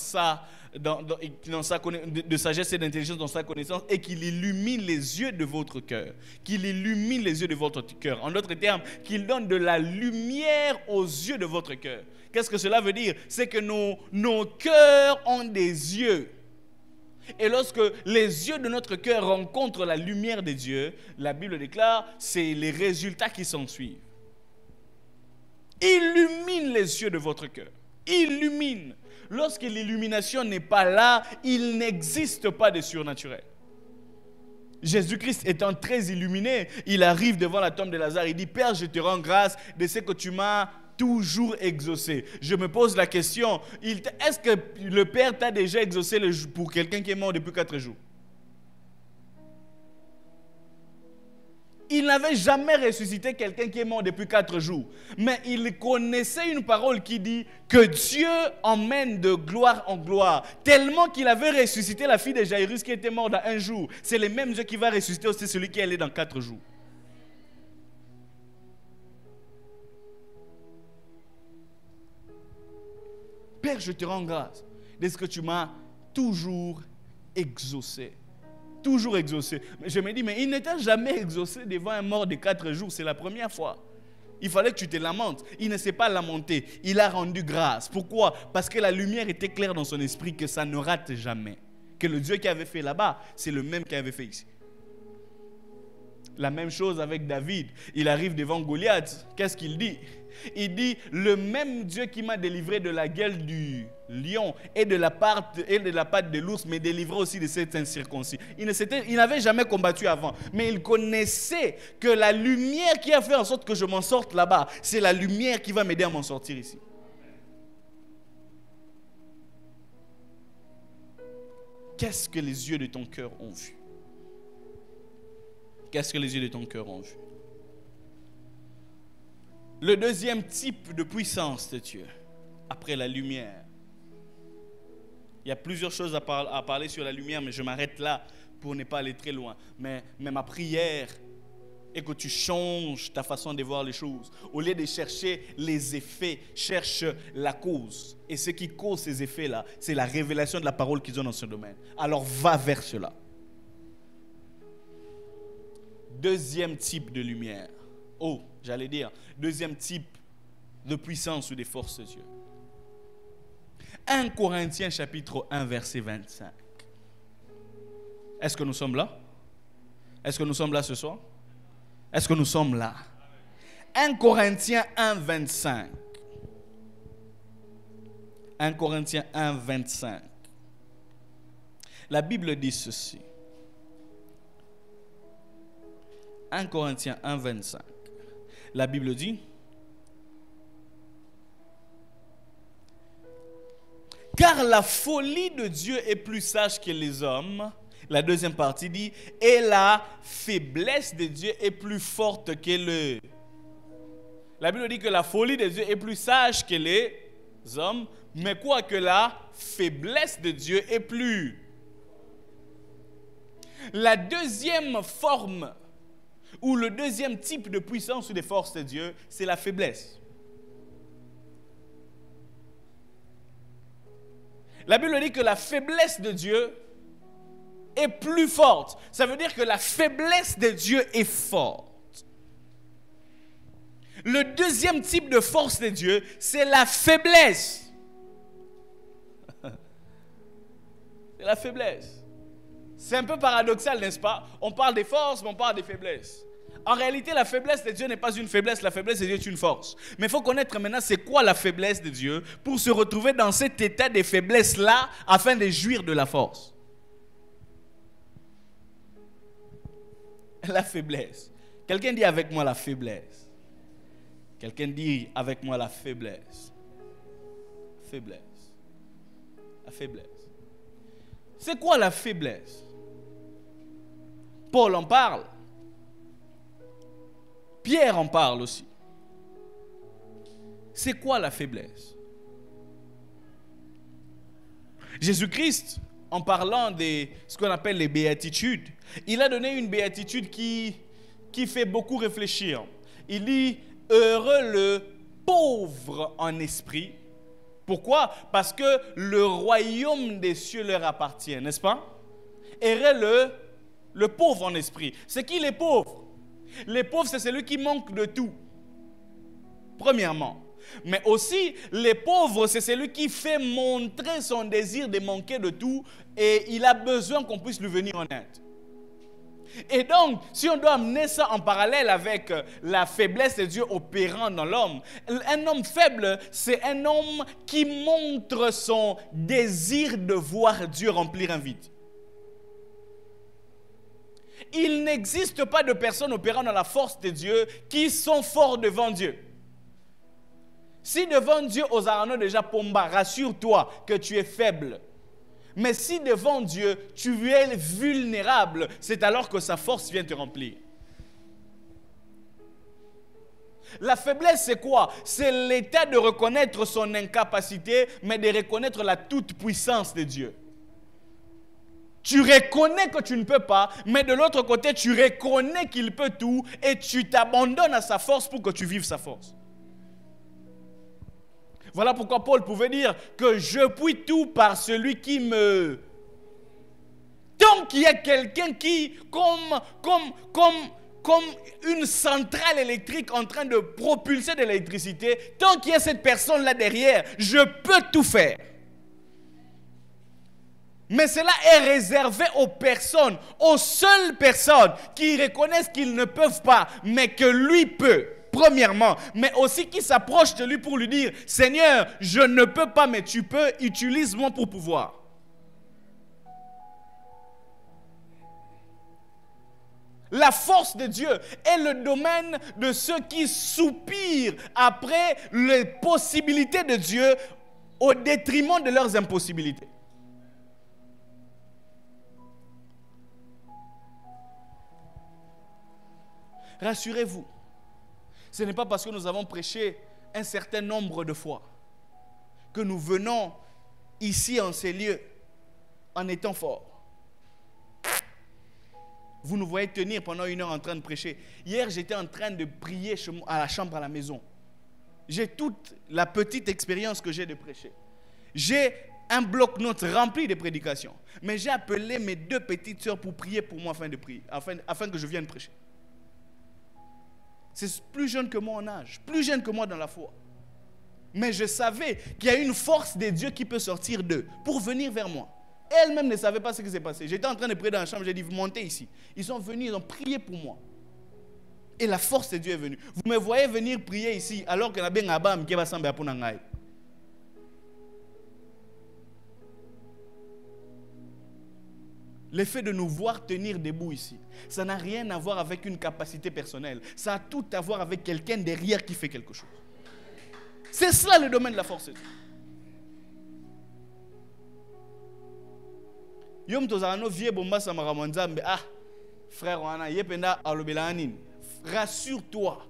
sagesse et d'intelligence dans sa connaissance et qu'il illumine les yeux de votre cœur. Qu'il illumine les yeux de votre cœur. En d'autres termes, qu'il donne de la lumière aux yeux de votre cœur. Qu'est-ce que cela veut dire? C'est que nos cœurs ont des yeux. Et lorsque les yeux de notre cœur rencontrent la lumière de Dieu, la Bible déclare, c'est les résultats qui s'en suivent. Illumine les yeux de votre cœur. Illumine. Lorsque l'illumination n'est pas là, il n'existe pas de surnaturel. Jésus-Christ étant très illuminé, il arrive devant la tombe de Lazare, il dit, Père, je te rends grâce de ce que tu m'as toujours exaucé. Je me pose la question, est-ce que le Père t'a déjà exaucé pour quelqu'un qui est mort depuis 4 jours? Il n'avait jamais ressuscité quelqu'un qui est mort depuis 4 jours. Mais il connaissait une parole qui dit que Dieu emmène de gloire en gloire. Tellement qu'il avait ressuscité la fille de Jairus qui était morte dans 1 jour. C'est le même Dieu qui va ressusciter aussi celui qui est allé dans 4 jours. Père, je te rends grâce de ce que tu m'as toujours exaucé. Toujours exaucé. Je me dis, mais il n'était jamais exaucé devant un mort de 4 jours. C'est la première fois. Il fallait que tu te lamentes. Il ne s'est pas lamenté. Il a rendu grâce. Pourquoi? Parce que la lumière était claire dans son esprit que ça ne rate jamais. Que le Dieu qui avait fait là-bas, c'est le même qui avait fait ici. La même chose avec David. Il arrive devant Goliath. Qu'est-ce qu'il dit? Il dit, le même Dieu qui m'a délivré de la gueule du lion et de la patte de l'ours me délivrait aussi de cet incirconcis. Il n'avait jamais combattu avant, mais il connaissait que la lumière qui a fait en sorte que je m'en sorte là-bas, c'est la lumière qui va m'aider à m'en sortir ici. Qu'est-ce que les yeux de ton cœur ont vu? Qu'est-ce que les yeux de ton cœur ont vu? Le deuxième type de puissance de Dieu, après la lumière. Il y a plusieurs choses à parler sur la lumière, mais je m'arrête là pour ne pas aller très loin. Mais ma prière est que tu changes ta façon de voir les choses. Au lieu de chercher les effets, cherche la cause. Et ce qui cause ces effets-là, c'est la révélation de la parole qu'ils ont dans ce domaine. Alors va vers cela. Deuxième type de lumière. Deuxième type de puissance ou de force de Dieu. 1 Corinthiens chapitre 1 verset 25. Est-ce que nous sommes là? Est-ce que nous sommes là ce soir? Est-ce que nous sommes là? 1 Corinthiens 1, 25. 1 Corinthiens 1, 25. La Bible dit ceci. 1 Corinthiens 1, 25. La Bible dit: car la folie de Dieu est plus sage que les hommes. La deuxième partie dit: et la faiblesse de Dieu est plus forte que le... La Bible dit que la folie de Dieu est plus sage que les hommes, mais quoi que la faiblesse de Dieu est plus... La deuxième forme ou le deuxième type de puissance ou de force de Dieu, c'est la faiblesse. La Bible dit que la faiblesse de Dieu est plus forte. Ça veut dire que la faiblesse de Dieu est forte. Le deuxième type de force de Dieu, c'est la faiblesse. C'est la faiblesse. C'est un peu paradoxal, n'est-ce pas? On parle des forces, mais on parle des faiblesses. En réalité, la faiblesse de Dieu n'est pas une faiblesse, la faiblesse de Dieu est une force. Mais il faut connaître maintenant c'est quoi la faiblesse de Dieu pour se retrouver dans cet état de faiblesse-là afin de jouir de la force. La faiblesse. Quelqu'un dit avec moi la faiblesse. Quelqu'un dit avec moi la faiblesse. Faiblesse. La faiblesse. C'est quoi la faiblesse? Paul en parle. Pierre en parle aussi. C'est quoi la faiblesse? Jésus-Christ, en parlant de ce qu'on appelle les béatitudes, il a donné une béatitude qui fait beaucoup réfléchir. Il dit: heureux le pauvre en esprit. Pourquoi? Parce que le royaume des cieux leur appartient, n'est-ce pas? Heureux le pauvre en esprit. C'est qui les pauvres? Les pauvres, c'est celui qui manque de tout. Premièrement. Mais aussi, les pauvres, c'est celui qui fait montrer son désir de manquer de tout et il a besoin qu'on puisse lui venir en aide. Et donc, si on doit amener ça en parallèle avec la faiblesse de Dieu opérant dans l'homme, un homme faible, c'est un homme qui montre son désir de voir Dieu remplir un vide. Il n'existe pas de personnes opérant dans la force de Dieu qui sont forts devant Dieu. Si devant Dieu, Osarano déjà pomba, rassure-toi que tu es faible. Mais si devant Dieu, tu es vulnérable, c'est alors que sa force vient te remplir. La faiblesse, c'est quoi? C'est l'état de reconnaître son incapacité, mais de reconnaître la toute-puissance de Dieu. Tu reconnais que tu ne peux pas, mais de l'autre côté, tu reconnais qu'il peut tout et tu t'abandonnes à sa force pour que tu vives sa force. Voilà pourquoi Paul pouvait dire que je puis tout par celui qui me... Tant qu'il y a quelqu'un qui, comme une centrale électrique en train de propulser de l'électricité, tant qu'il y a cette personne-là derrière, je peux tout faire. Mais cela est réservé aux personnes, aux seules personnes qui reconnaissent qu'ils ne peuvent pas, mais que lui peut. Premièrement, mais aussi qui s'approche de lui pour lui dire: Seigneur, je ne peux pas, mais tu peux, utilise-moi pour pouvoir. La force de Dieu est le domaine de ceux qui soupirent après les possibilités de Dieu au détriment de leurs impossibilités. Rassurez-vous. Ce n'est pas parce que nous avons prêché un certain nombre de fois que nous venons ici en ces lieux en étant forts. Vous nous voyez tenir pendant 1 heure en train de prêcher. Hier, j'étais en train de prier à la chambre à la maison. J'ai toute la petite expérience que j'ai de prêcher. J'ai un bloc-notes rempli de prédications. Mais j'ai appelé mes 2 petites sœurs pour prier pour moi afin que je vienne prêcher. C'est plus jeune que moi en âge, plus jeune que moi dans la foi. Mais je savais qu'il y a une force de Dieu qui peut sortir d'eux pour venir vers moi. elles-mêmes ne savaient pas ce qui s'est passé. J'étais en train de prier dans la chambre, j'ai dit, vous montez ici. Ils sont venus, ils ont prié pour moi. Et la force de Dieu est venue. Vous me voyez venir prier ici, alors que Nabé Ngabam qui va s'embêter pour Nangaï. Le fait de nous voir tenir debout ici, ça n'a rien à voir avec une capacité personnelle. Ça a tout à voir avec quelqu'un derrière qui fait quelque chose. C'est cela le domaine de la force de Dieu. Yom tozano vie bomba samara monzambe ah frère wana yependa alobelanin. Rassure-toi.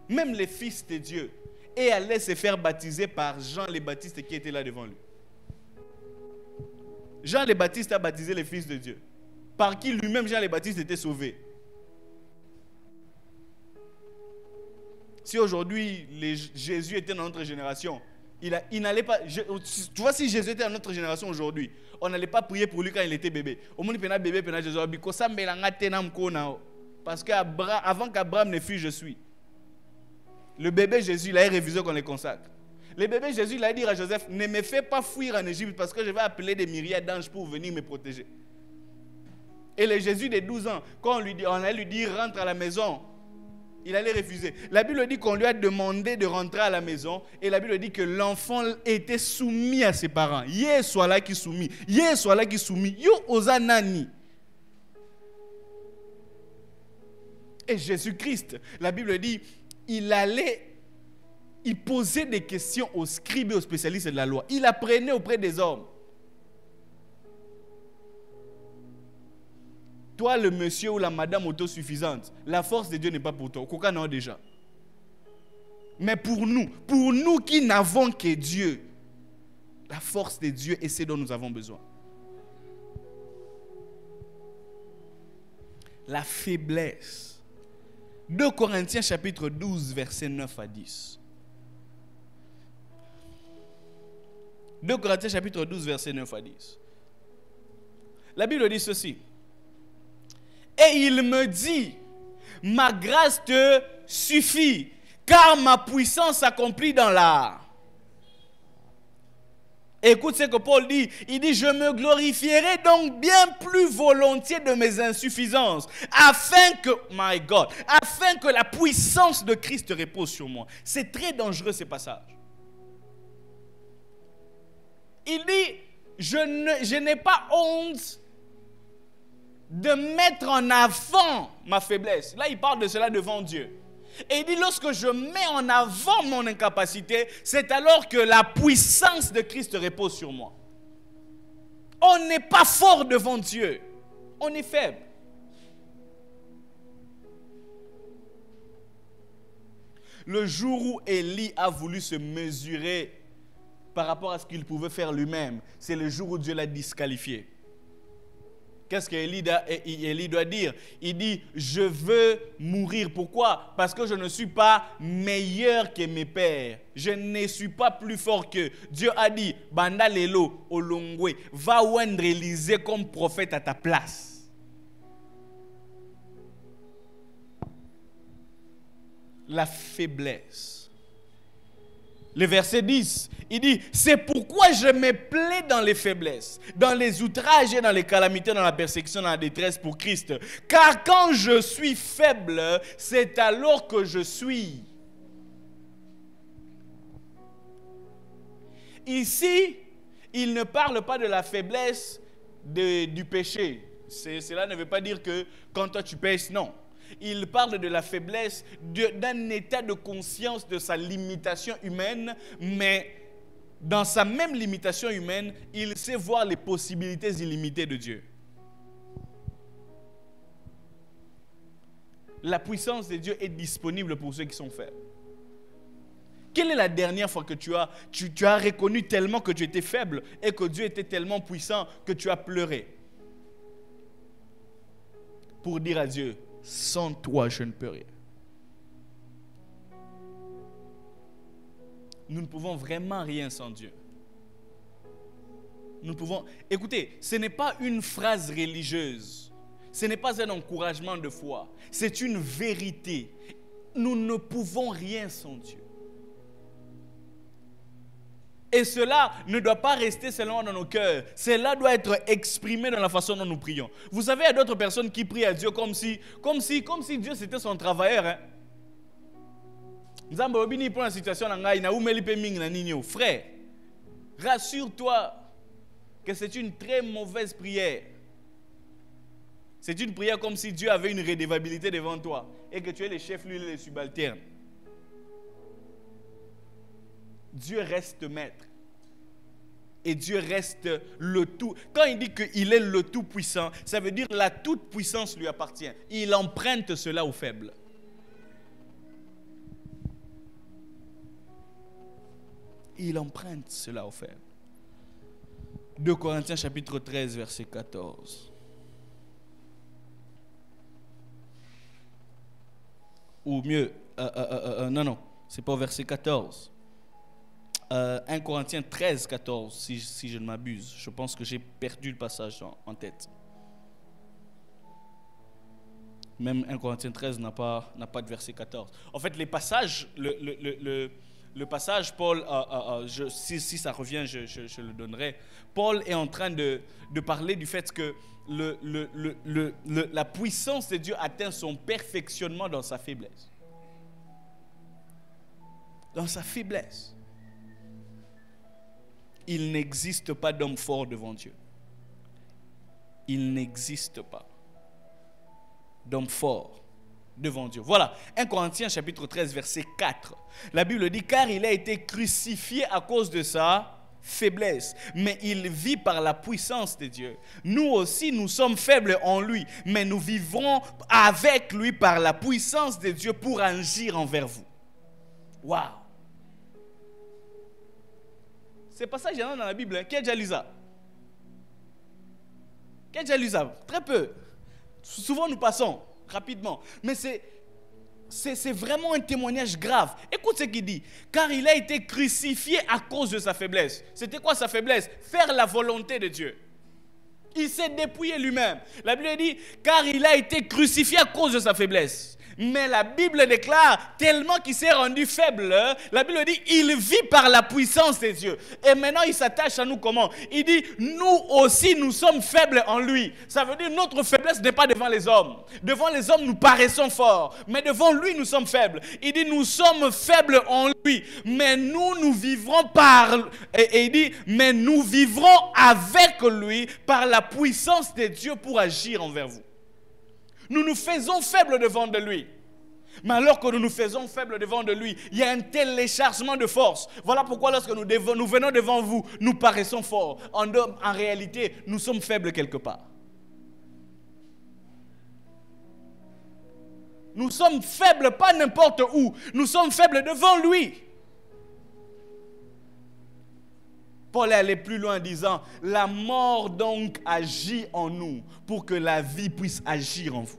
Même les fils de Dieu et allaient se faire baptiser par Jean le Baptiste qui était là devant lui. Jean le Baptiste a baptisé les fils de Dieu, par qui lui-même Jean le Baptiste était sauvé. Si aujourd'hui Jésus était dans notre génération, il n'allait pas. Tu vois, si Jésus était dans notre génération aujourd'hui, on n'allait pas prier pour lui quand il était bébé. Au moins, il bébé, Jésus. Parce qu'avant qu'Abraham ne fût, je suis. Le bébé Jésus, il a refusé qu'on le consacre. Le bébé Jésus, il a dit à Joseph, ne me fais pas fuir en Égypte parce que je vais appeler des myriades d'anges pour venir me protéger. Et le Jésus de 12 ans, quand on allait lui dire rentre à la maison, il allait refuser. La Bible dit qu'on lui a demandé de rentrer à la maison et la Bible dit que l'enfant était soumis à ses parents. Yé soit là qui soumis. Yé soit là qui soumis. Yo ozanani. Et Jésus-Christ, la Bible dit, il posait des questions aux scribes et aux spécialistes de la loi. Il apprenait auprès des hommes. Toi, le monsieur ou la madame autosuffisante, la force de Dieu n'est pas pour toi. Coca non déjà. Mais pour nous qui n'avons que Dieu, la force de Dieu est ce dont nous avons besoin. La faiblesse. 2 Corinthiens chapitre 12, versets 9 à 10. 2 Corinthiens chapitre 12, versets 9 à 10. La Bible dit ceci. Et il me dit, ma grâce te suffit, car ma puissance s'accomplit dans l'art. Écoute ce que Paul dit. Il dit, je me glorifierai donc bien plus volontiers de mes insuffisances, afin que la puissance de Christ repose sur moi. C'est très dangereux ce passage. Il dit, je n'ai pas honte de mettre en avant ma faiblesse. Là, il parle de cela devant Dieu. Et il dit, lorsque je mets en avant mon incapacité, c'est alors que la puissance de Christ repose sur moi. On n'est pas fort devant Dieu. On est faible. Le jour où Élie a voulu se mesurer par rapport à ce qu'il pouvait faire lui-même, c'est le jour où Dieu l'a disqualifié. Qu'est-ce qu'Élie doit dire? Il dit, je veux mourir. Pourquoi? Parce que je ne suis pas meilleur que mes pères. Je ne suis pas plus fort qu'eux. Dieu a dit, Banda Lelo, Olongwe, va oindre Élisée comme prophète à ta place. La faiblesse. Le verset 10, il dit, c'est pourquoi je me plais dans les faiblesses, dans les outrages et dans les calamités, dans la persécution, dans la détresse pour Christ. Car quand je suis faible, c'est alors que je suis. Ici, il ne parle pas de la faiblesse du péché. Cela ne veut pas dire que quand toi tu pèches, non. Il parle de la faiblesse, d'un état de conscience de sa limitation humaine, mais dans sa même limitation humaine, il sait voir les possibilités illimitées de Dieu. La puissance de Dieu est disponible pour ceux qui sont faibles. Quelle est la dernière fois que tu as reconnu tellement que tu étais faible et que Dieu était tellement puissant que tu as pleuré pour dire à Dieu, sans toi, je ne peux rien. Nous ne pouvons vraiment rien sans Dieu. Nous pouvons... Écoutez, ce n'est pas une phrase religieuse. Ce n'est pas un encouragement de foi. C'est une vérité. Nous ne pouvons rien sans Dieu. Et cela ne doit pas rester seulement dans nos cœurs. Cela doit être exprimé dans la façon dont nous prions. Vous savez, il y a d'autres personnes qui prient à Dieu comme si Dieu c'était son travailleur. Hein? Frère, rassure-toi que c'est une très mauvaise prière. C'est une prière comme si Dieu avait une redevabilité devant toi et que tu es le chef, lui, les subalternes. Dieu reste maître. Et Dieu reste le tout. Quand il dit qu'il est le tout-puissant, ça veut dire la toute-puissance lui appartient. Il emprunte cela aux faibles. Il emprunte cela aux faibles. 2 Corinthiens chapitre 13, verset 14. Ou mieux, non, c'est pas au verset 14. 1 Corinthiens 13, 14, si je ne m'abuse. Je pense que j'ai perdu le passage en tête. Même 1 Corinthiens 13 n'a pas de verset 14. En fait, les passages, le passage, Paul, si ça revient, je le donnerai. Paul est en train de parler du fait que la puissance de Dieu atteint son perfectionnement dans sa faiblesse. Dans sa faiblesse. Il n'existe pas d'homme fort devant Dieu. Il n'existe pas d'homme fort devant Dieu. Voilà, 1 Corinthiens chapitre 13, verset 4. La Bible dit, car il a été crucifié à cause de sa faiblesse, mais il vit par la puissance de Dieu. Nous aussi, nous sommes faibles en lui, mais nous vivrons avec lui par la puissance de Dieu pour agir envers vous. Waouh! C'est pas ça que j'ai dans la Bible. Hein? Qui a déjà lu ça? Qui a déjà lu ça? Très peu. Souvent nous passons rapidement. Mais c'est vraiment un témoignage grave. Écoute ce qu'il dit. Car il a été crucifié à cause de sa faiblesse. C'était quoi sa faiblesse? Faire la volonté de Dieu. Il s'est dépouillé lui-même. La Bible dit, car il a été crucifié à cause de sa faiblesse. Mais la Bible déclare, tellement qu'il s'est rendu faible, la Bible dit, il vit par la puissance de Dieu. Et maintenant, il s'attache à nous comment? Il dit, nous aussi, nous sommes faibles en lui. Ça veut dire, notre faiblesse n'est pas devant les hommes. Devant les hommes, nous paraissons forts. Mais devant lui, nous sommes faibles. Il dit, nous sommes faibles en lui. Mais nous vivrons et il dit, mais nous vivrons avec lui par la puissance de Dieu pour agir envers vous. Nous nous faisons faibles devant de lui. Mais alors que nous nous faisons faibles devant de lui, il y a un téléchargement de force. Voilà pourquoi lorsque nous venons devant vous, nous paraissons forts. En réalité, nous sommes faibles quelque part. Nous sommes faibles pas n'importe où. Nous sommes faibles devant lui. Paul est allé plus loin en disant, la mort donc agit en nous pour que la vie puisse agir en vous.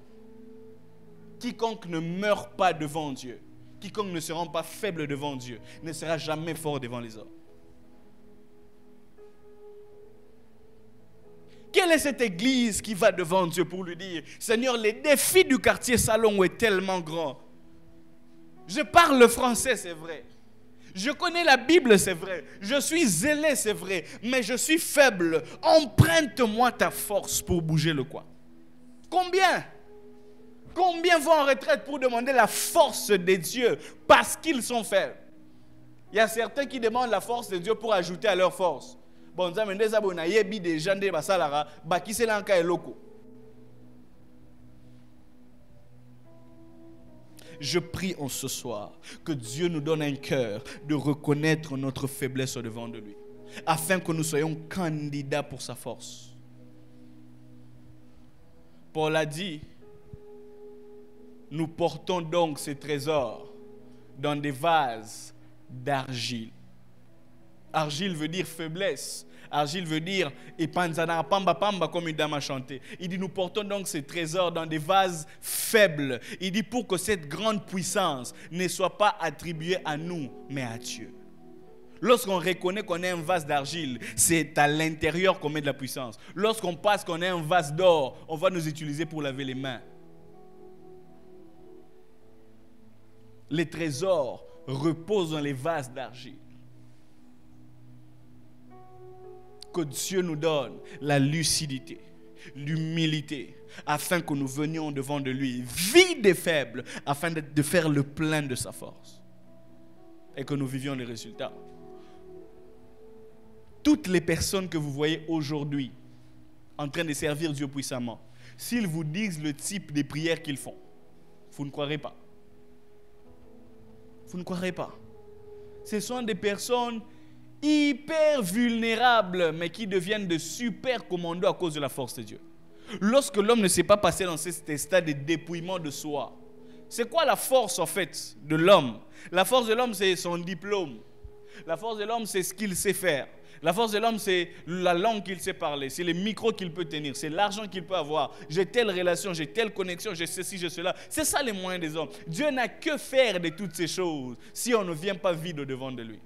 Quiconque ne meurt pas devant Dieu, quiconque ne se rend pas faible devant Dieu, ne sera jamais fort devant les hommes. Quelle est cette église qui va devant Dieu pour lui dire, Seigneur, les défis du quartier Salon est tellement grand. Je parle le français, c'est vrai. Je connais la Bible, c'est vrai. Je suis zélé, c'est vrai. Mais je suis faible. Emprunte-moi ta force pour bouger le coin. Combien vont en retraite pour demander la force de Dieu parce qu'ils sont faibles? Il y a certains qui demandent la force de Dieu pour ajouter à leur force. Bon, ça des gens de Basalara, qui c'est l'anka et loco. Je prie en ce soir que Dieu nous donne un cœur de reconnaître notre faiblesse au-devant de lui, afin que nous soyons candidats pour sa force. Paul a dit, nous portons donc ces trésors dans des vases d'argile. Argile veut dire faiblesse. Argile veut dire epanzana pamba pamba comme une dame a chanté. Il dit nous portons donc ces trésors dans des vases faibles. Il dit pour que cette grande puissance ne soit pas attribuée à nous mais à Dieu. Lorsqu'on reconnaît qu'on est un vase d'argile, c'est à l'intérieur qu'on met de la puissance. Lorsqu'on passe qu'on est un vase d'or, on va nous utiliser pour laver les mains. Les trésors reposent dans les vases d'argile. que Dieu nous donne la lucidité, l'humilité, afin que nous venions devant de lui, vides et faibles, afin de faire le plein de sa force. Et que nous vivions les résultats. Toutes les personnes que vous voyez aujourd'hui en train de servir Dieu puissamment, s'ils vous disent le type de prières qu'ils font, vous ne croirez pas. Vous ne croirez pas. Ce sont des personnes hyper vulnérables, mais qui deviennent de super commandos à cause de la force de Dieu. Lorsque l'homme ne s'est pas passé dans cet état de dépouillement de soi, c'est quoi la force en fait de l'homme? La force de l'homme, c'est son diplôme. La force de l'homme, c'est ce qu'il sait faire. La force de l'homme, c'est la langue qu'il sait parler, c'est les micros qu'il peut tenir, c'est l'argent qu'il peut avoir. J'ai telle relation, j'ai telle connexion, j'ai ceci, j'ai cela. C'est ça les moyens des hommes. Dieu n'a que faire de toutes ces choses si on ne vient pas vide au-devant de lui.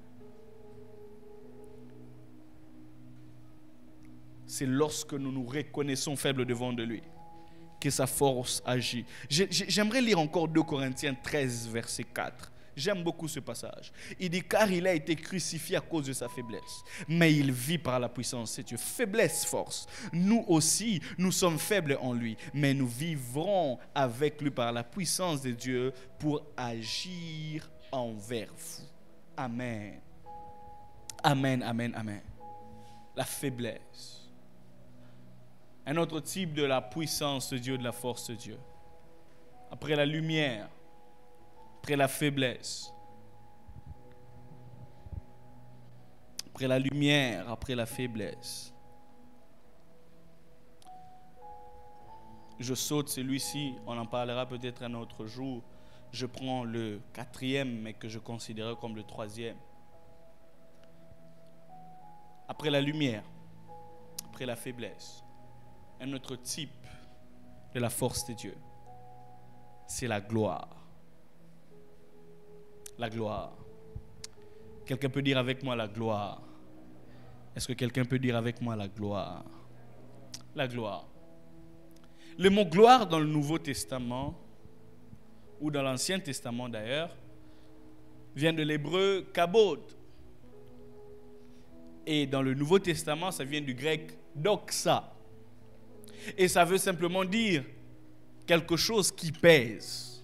C'est lorsque nous nous reconnaissons faibles devant de lui que sa force agit. J'aimerais lire encore 2 Corinthiens 13, verset 4. J'aime beaucoup ce passage. Il dit, car il a été crucifié à cause de sa faiblesse, mais il vit par la puissance de Dieu. Faiblesse, force. Nous aussi, nous sommes faibles en lui, mais nous vivrons avec lui par la puissance de Dieu pour agir envers vous. Amen. Amen, amen, amen. La faiblesse. Un autre type de la puissance de Dieu, de la force de Dieu. Après la lumière, après la faiblesse, après la lumière, après la faiblesse. Je saute celui-ci, on en parlera peut-être un autre jour. Je prends le 4e, mais que je considérais comme le 3e. Après la lumière, après la faiblesse, un autre type de la force de Dieu, c'est la gloire. La gloire. Quelqu'un peut dire avec moi la gloire? Est-ce que quelqu'un peut dire avec moi la gloire? La gloire. Le mot gloire dans le Nouveau Testament, ou dans l'Ancien Testament d'ailleurs, vient de l'hébreu kabod. Et dans le Nouveau Testament, ça vient du grec doxa. Et ça veut simplement dire quelque chose qui pèse,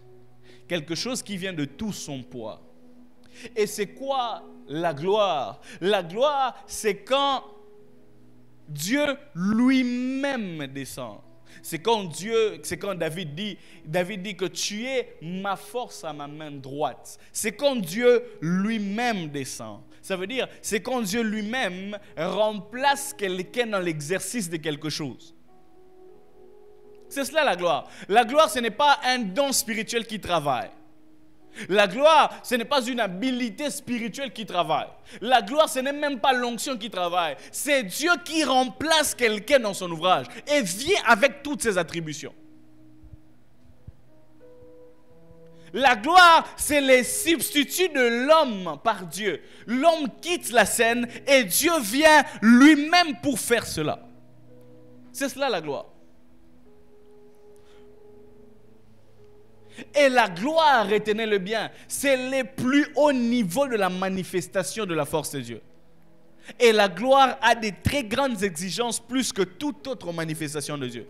quelque chose qui vient de tout son poids. Et c'est quoi la gloire? La gloire, c'est quand Dieu lui-même descend. C'est quand David dit que tu es ma force à ma main droite. C'est quand Dieu lui-même descend. Ça veut dire, c'est quand Dieu lui-même remplace quelqu'un dans l'exercice de quelque chose. C'est cela la gloire. La gloire, ce n'est pas un don spirituel qui travaille. La gloire, ce n'est pas une habilité spirituelle qui travaille. La gloire, ce n'est même pas l'onction qui travaille. C'est Dieu qui remplace quelqu'un dans son ouvrage et vient avec toutes ses attributions. La gloire, c'est le substitut de l'homme par Dieu. L'homme quitte la scène et Dieu vient lui-même pour faire cela. C'est cela la gloire. Et la gloire, retenez-le bien, c'est le plus haut niveau de la manifestation de la force de Dieu. Et la gloire a des très grandes exigences plus que toute autre manifestation de Dieu.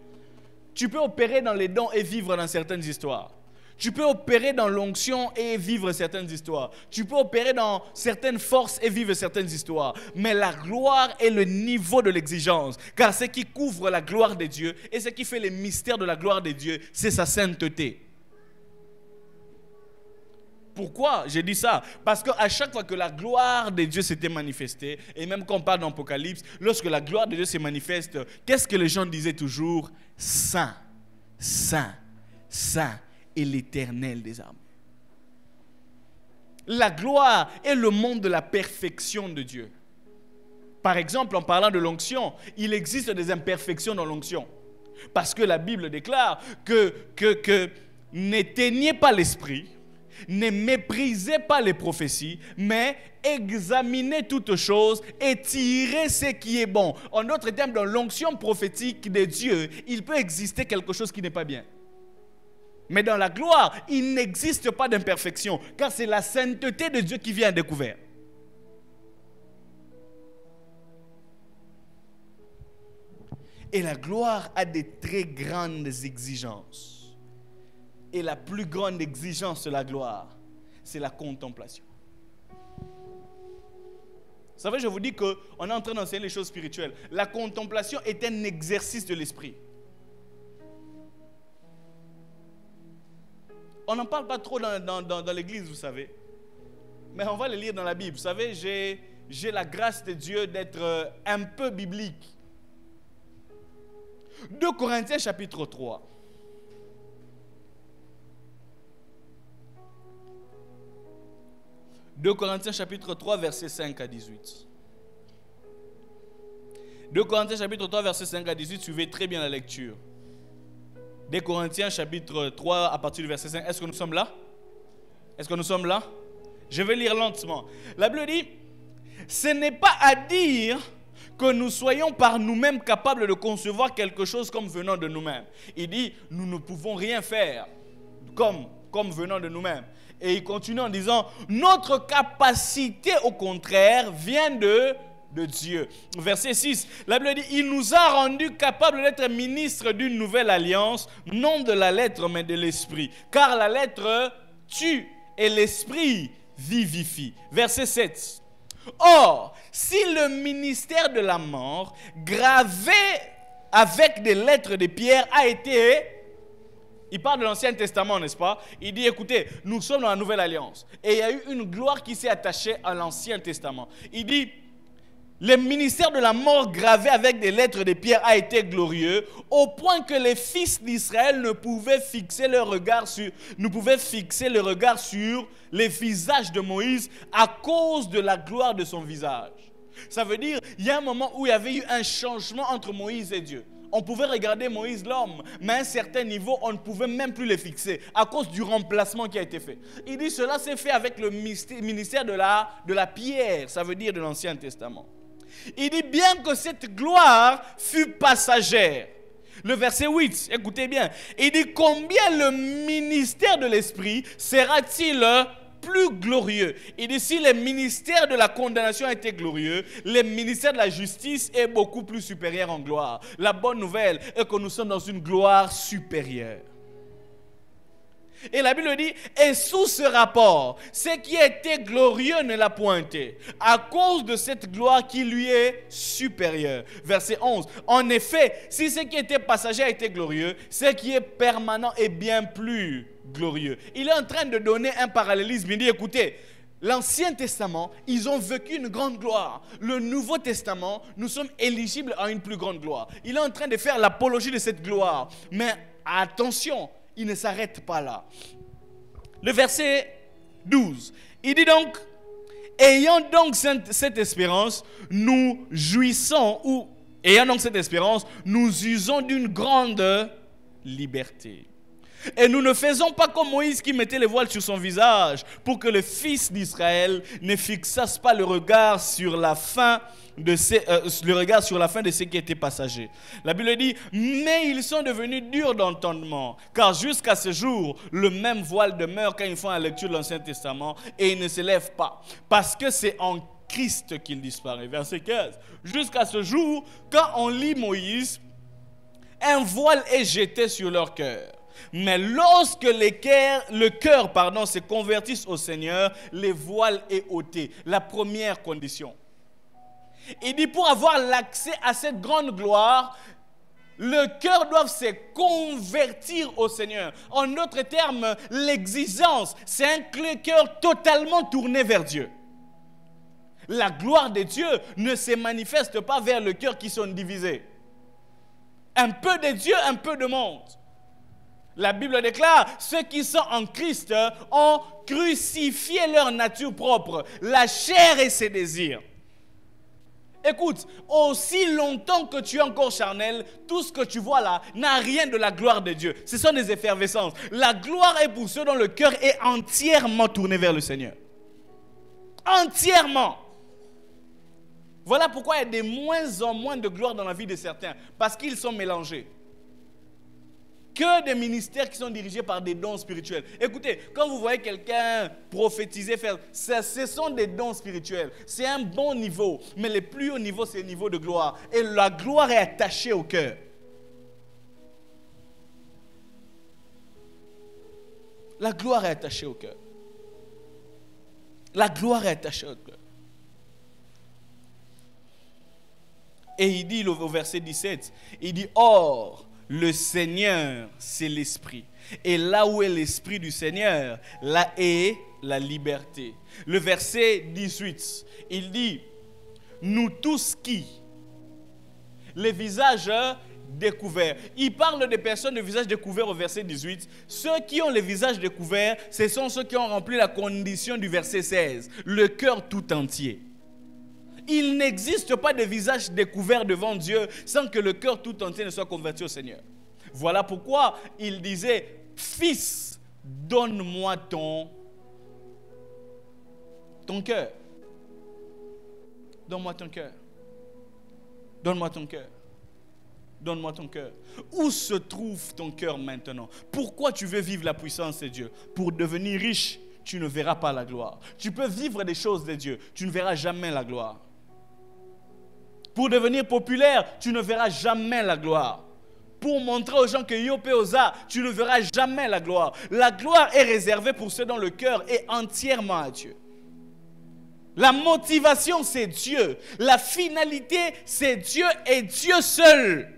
Tu peux opérer dans les dons et vivre dans certaines histoires. Tu peux opérer dans l'onction et vivre certaines histoires. Tu peux opérer dans certaines forces et vivre certaines histoires. Mais la gloire est le niveau de l'exigence. Car ce qui couvre la gloire de Dieu et ce qui fait les mystères de la gloire de Dieu, c'est sa sainteté. Pourquoi j'ai dit ça? Parce qu'à chaque fois que la gloire de Dieu s'était manifestée, et même quand on parle d'Apocalypse, lorsque la gloire de Dieu se manifeste, qu'est-ce que les gens disaient toujours? Saint, Saint, Saint est l'Éternel des armées. La gloire est le monde de la perfection de Dieu. Par exemple, en parlant de l'onction, il existe des imperfections dans l'onction. Parce que la Bible déclare que n'éteignez pas l'esprit, ne méprisez pas les prophéties, mais examinez toutes choses et tirez ce qui est bon. En d'autres termes, dans l'onction prophétique de Dieu, il peut exister quelque chose qui n'est pas bien. Mais dans la gloire, il n'existe pas d'imperfection, car c'est la sainteté de Dieu qui vient à découvert. Et la gloire a des très grandes exigences. Et la plus grande exigence de la gloire, c'est la contemplation. Vous savez, je vous dis qu'on est en train d'enseigner les choses spirituelles. La contemplation est un exercice de l'esprit. On n'en parle pas trop dans l'église, vous savez. Mais on va le lire dans la Bible. Vous savez, j'ai la grâce de Dieu d'être un peu biblique. 2 Corinthiens chapitre 3. « 2 Corinthiens chapitre 3, versets 5 à 18. 2 Corinthiens chapitre 3, versets 5 à 18, suivez très bien la lecture. 2 Corinthiens chapitre 3, à partir du verset 5. Est-ce que nous sommes là? Est-ce que nous sommes là? Je vais lire lentement. La Bible dit, ce n'est pas à dire que nous soyons par nous-mêmes capables de concevoir quelque chose comme venant de nous-mêmes. Il dit, nous ne pouvons rien faire comme venant de nous-mêmes. Et il continue en disant, notre capacité au contraire vient de Dieu. Verset 6, la Bible dit, il nous a rendus capables d'être ministres d'une nouvelle alliance, non de la lettre mais de l'esprit. Car la lettre tue et l'esprit vivifie. Verset 7. Or, si le ministère de la mort, gravé avec des lettres de pierre, a été... Il parle de l'Ancien Testament, n'est-ce pas? Il dit, écoutez, nous sommes dans la Nouvelle Alliance. Et il y a eu une gloire qui s'est attachée à l'Ancien Testament. Il dit, le ministère de la mort gravé avec des lettres de pierre a été glorieux, au point que les fils d'Israël ne pouvaient fixer le regard sur les visages de Moïse à cause de la gloire de son visage. Ça veut dire, il y a un moment où il y avait eu un changement entre Moïse et Dieu. On pouvait regarder Moïse l'homme, mais à un certain niveau, on ne pouvait même plus le fixer à cause du remplacement qui a été fait. Il dit cela s'est fait avec le ministère de la pierre, ça veut dire de l'Ancien Testament. Il dit bien que cette gloire fut passagère. Le verset 8, écoutez bien. Il dit combien le ministère de l'Esprit sera-t-il plus glorieux. Il dit si le ministère de la condamnation a été glorieux, le ministère de la justice est beaucoup plus supérieur en gloire. La bonne nouvelle est que nous sommes dans une gloire supérieure. Et la Bible dit, et sous ce rapport, ce qui était glorieux ne l'a point été, à cause de cette gloire qui lui est supérieure. Verset 11, en effet, si ce qui était passager a été glorieux, ce qui est permanent est bien plus glorieux. Il est en train de donner un parallélisme. Il dit, écoutez, l'Ancien Testament, ils ont vécu une grande gloire. Le Nouveau Testament, nous sommes éligibles à une plus grande gloire. Il est en train de faire l'apologie de cette gloire. Mais attention, il ne s'arrête pas là. Le verset 12, il dit donc, ayant donc cette espérance, nous jouissons, ou ayant donc cette espérance, nous usons d'une grande liberté. Et nous ne faisons pas comme Moïse qui mettait le voile sur son visage pour que les fils d'Israël ne fixassent pas le regard sur la fin de ce qui était passager. La Bible dit, mais ils sont devenus durs d'entendement, car jusqu'à ce jour, le même voile demeure quand ils font la lecture de l'Ancien Testament et ils ne se lèvent pas, parce que c'est en Christ qu'il disparaît. Verset 15. Jusqu'à ce jour, quand on lit Moïse, un voile est jeté sur leur cœur. Mais lorsque le cœur se convertisse au Seigneur, le voile est ôté. La première condition. Il dit pour avoir l'accès à cette grande gloire, le cœur doit se convertir au Seigneur. En d'autres termes, l'exigence, c'est un cœur totalement tourné vers Dieu. La gloire de Dieu ne se manifeste pas vers le cœur qui sont divisés. Un peu de Dieu, un peu de monde. La Bible déclare, ceux qui sont en Christ ont crucifié leur nature propre, la chair et ses désirs. Écoute, aussi longtemps que tu es encore charnel, tout ce que tu vois là n'a rien de la gloire de Dieu. Ce sont des effervescences. La gloire est pour ceux dont le cœur est entièrement tourné vers le Seigneur. Entièrement. Voilà pourquoi il y a de moins en moins de gloire dans la vie de certains. Parce qu'ils sont mélangés. que des ministères qui sont dirigés par des dons spirituels. Écoutez, quand vous voyez quelqu'un prophétiser, faire, ce sont des dons spirituels. C'est un bon niveau, mais le plus haut niveau, c'est le niveau de gloire. Et la gloire est attachée au cœur. La gloire est attachée au cœur. La gloire est attachée au cœur. Et il dit au verset 17, il dit, or, le Seigneur, c'est l'Esprit. Et là où est l'Esprit du Seigneur, là est la liberté. Le verset 18, il dit, nous tous qui, les visages découverts. Il parle des personnes de visage découvert au verset 18. Ceux qui ont les visages découverts, ce sont ceux qui ont rempli la condition du verset 16. Le cœur tout entier. Il n'existe pas de visage découvert devant Dieu sans que le cœur tout entier ne soit converti au Seigneur. Voilà pourquoi il disait, Fils, donne-moi ton cœur. Donne-moi ton cœur. Donne-moi ton cœur. Donne-moi ton cœur. Où se trouve ton cœur maintenant? Pourquoi tu veux vivre la puissance de Dieu? Pour devenir riche, tu ne verras pas la gloire. Tu peux vivre des choses de Dieu, tu ne verras jamais la gloire. Pour devenir populaire, tu ne verras jamais la gloire. Pour montrer aux gens que Yopé Oza, tu ne verras jamais la gloire. La gloire est réservée pour ceux dont le cœur est entièrement à Dieu. La motivation, c'est Dieu. La finalité, c'est Dieu et Dieu seul.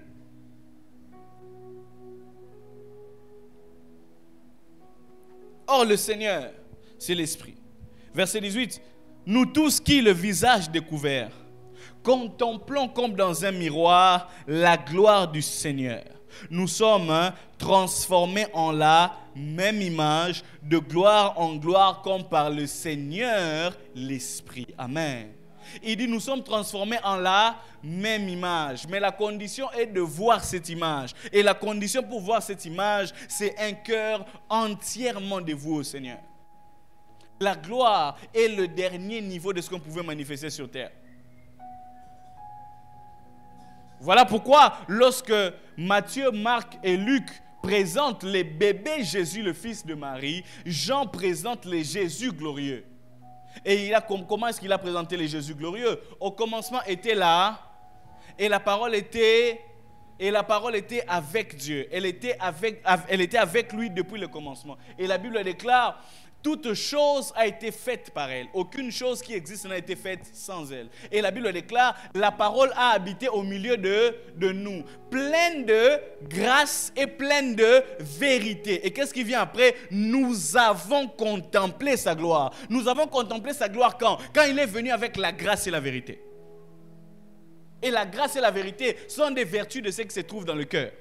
Or, le Seigneur, c'est l'Esprit. Verset 18. Nous tous qui, le visage découvert, contemplons comme dans un miroir la gloire du Seigneur. Nous sommes transformés en la même image, de gloire en gloire, comme par le Seigneur, l'Esprit. Amen. Il dit, nous sommes transformés en la même image. Mais la condition est de voir cette image. Et la condition pour voir cette image, c'est un cœur entièrement dévoué au Seigneur. La gloire est le dernier niveau de ce qu'on pouvait manifester sur terre. Voilà pourquoi, lorsque Matthieu, Marc et Luc présentent les bébés Jésus, le fils de Marie, Jean présente les Jésus glorieux. Et comment est-ce qu'il a présenté les Jésus glorieux? Au commencement était là, et la parole était avec Dieu. Elle était avec lui depuis le commencement. Et la Bible déclare, toute chose a été faite par elle. Aucune chose qui existe n'a été faite sans elle. Et la Bible déclare, la parole a habité au milieu de nous, pleine de grâce et pleine de vérité. Et qu'est-ce qui vient après? Nous avons contemplé sa gloire. Nous avons contemplé sa gloire quand? Quand il est venu avec la grâce et la vérité. Et la grâce et la vérité sont des vertus de ce qui se trouve dans le cœur.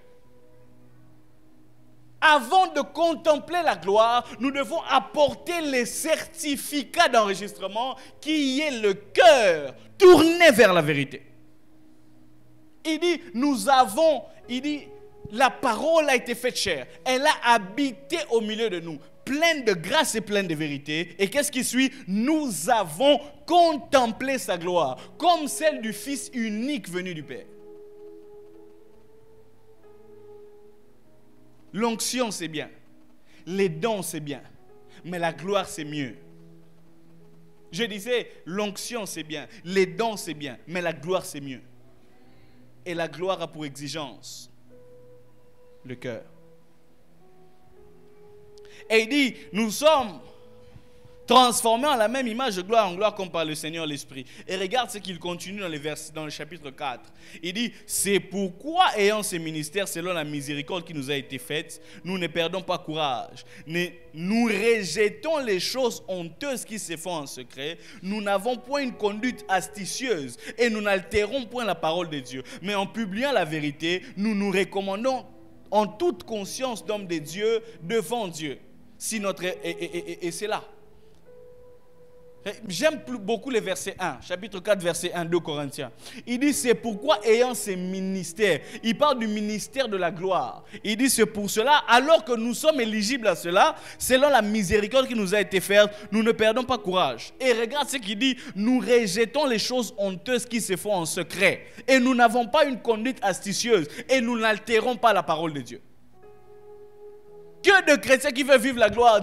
Avant de contempler la gloire, nous devons apporter les certificats d'enregistrement qui est le cœur tourné vers la vérité. Il dit, la parole a été faite chair. Elle a habité au milieu de nous, pleine de grâce et pleine de vérité. Et qu'est-ce qui suit? Nous avons contemplé sa gloire, comme celle du Fils unique venu du Père. L'onction, c'est bien. Les dons, c'est bien. Mais la gloire, c'est mieux. Je disais, l'onction, c'est bien. Les dons, c'est bien. Mais la gloire, c'est mieux. Et la gloire a pour exigence le cœur. Et il dit, nous sommes transformés en la même image de gloire en gloire comme par le Seigneur l'Esprit. Et regarde ce qu'il continue dans le chapitre 4. Il dit, c'est pourquoi ayant ces ministères selon la miséricorde qui nous a été faite, nous ne perdons pas courage. Nous rejetons les choses honteuses qui se font en secret. Nous n'avons point une conduite astucieuse et nous n'altérons point la parole de Dieu. Mais en publiant la vérité, nous nous recommandons en toute conscience d'hommes de Dieu devant Dieu. Et c'est là. J'aime beaucoup le verset 1, chapitre 4, verset 1, 2 Corinthiens. Il dit, c'est pourquoi ayant ces ministères, il parle du ministère de la gloire. Il dit, c'est pour cela, alors que nous sommes éligibles à cela, selon la miséricorde qui nous a été faite, nous ne perdons pas courage. Et regarde ce qu'il dit, nous rejetons les choses honteuses qui se font en secret. Et nous n'avons pas une conduite astucieuse. Et nous n'altérons pas la parole de Dieu. Que de chrétiens qui veulent vivre la gloire.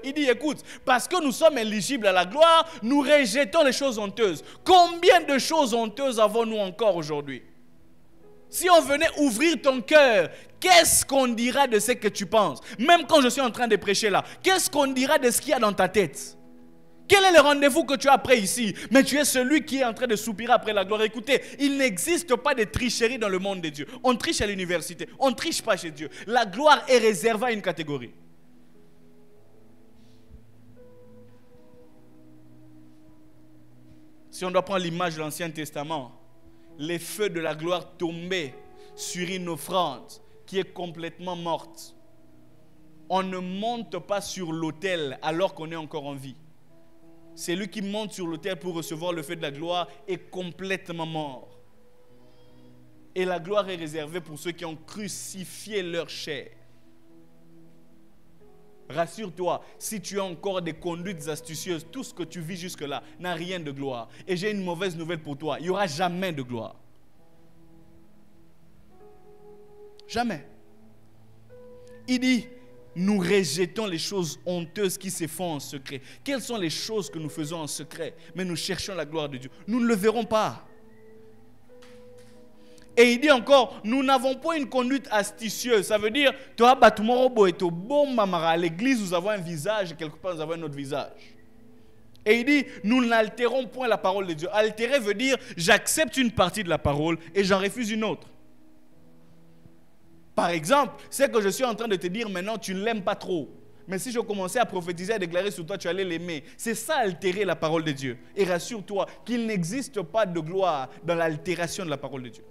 Il dit, écoute, parce que nous sommes éligibles à la gloire, nous rejetons les choses honteuses. Combien de choses honteuses avons-nous encore aujourd'hui? Si on venait ouvrir ton cœur, qu'est-ce qu'on dira de ce que tu penses? Même quand je suis en train de prêcher là, qu'est-ce qu'on dira de ce qu'il y a dans ta tête? Quel est le rendez-vous que tu as après ici? Mais tu es celui qui est en train de soupirer après la gloire. Écoutez, il n'existe pas de tricherie dans le monde de Dieu. On triche à l'université, on ne triche pas chez Dieu. La gloire est réservée à une catégorie. Si on doit prendre l'image de l'Ancien Testament, les feux de la gloire tombaient sur une offrande qui est complètement morte. On ne monte pas sur l'autel alors qu'on est encore en vie. Celui qui monte sur l'autel pour recevoir le feu de la gloire est complètement mort. Et la gloire est réservée pour ceux qui ont crucifié leur chair. Rassure-toi, si tu as encore des conduites astucieuses, tout ce que tu vis jusque-là n'a rien de gloire. Et j'ai une mauvaise nouvelle pour toi, il n'y aura jamais de gloire. Jamais. Il dit, nous rejetons les choses honteuses qui se font en secret. Quelles sont les choses que nous faisons en secret? Mais nous cherchons la gloire de Dieu. Nous ne le verrons pas. Et il dit encore, nous n'avons pas une conduite astucieuse. Ça veut dire, à l'église, nous avons un visage, et quelque part, nous avons un autre visage. Et il dit, nous n'altérons point la parole de Dieu. Altérer veut dire, j'accepte une partie de la parole et j'en refuse une autre. Par exemple, c'est que je suis en train de te dire maintenant, tu ne l'aimes pas trop. Mais si je commençais à prophétiser, à déclarer sur toi, tu allais l'aimer. C'est ça, altérer la parole de Dieu. Et rassure-toi qu'il n'existe pas de gloire dans l'altération de la parole de Dieu.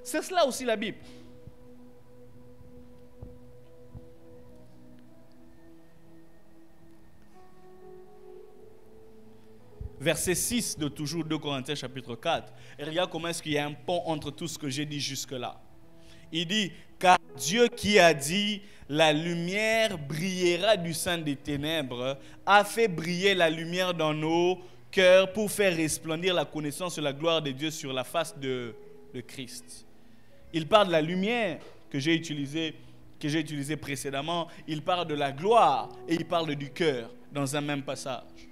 C'est cela aussi la Bible. Verset 6 de toujours 2 Corinthiens chapitre 4. Et regarde comment est-ce qu'il y a un pont entre tout ce que j'ai dit jusque-là. Il dit, car Dieu qui a dit, la lumière brillera du sein des ténèbres, a fait briller la lumière dans nos cœurs pour faire resplendir la connaissance de la gloire de Dieu sur la face de Christ. Il parle de la lumière que j'ai utilisée précédemment, il parle de la gloire et il parle du cœur dans un même passage.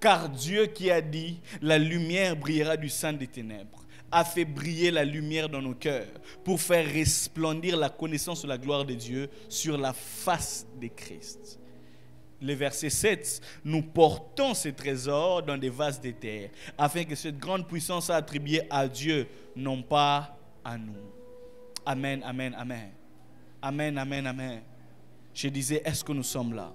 Car Dieu qui a dit, la lumière brillera du sein des ténèbres, a fait briller la lumière dans nos cœurs pour faire resplendir la connaissance de la gloire de Dieu sur la face de Christ. Le verset 7, nous portons ces trésors dans des vases de terre, afin que cette grande puissance soit attribuée à Dieu, non pas à nous. Amen, amen, amen. Amen, amen, amen. Je disais, est-ce que nous sommes là?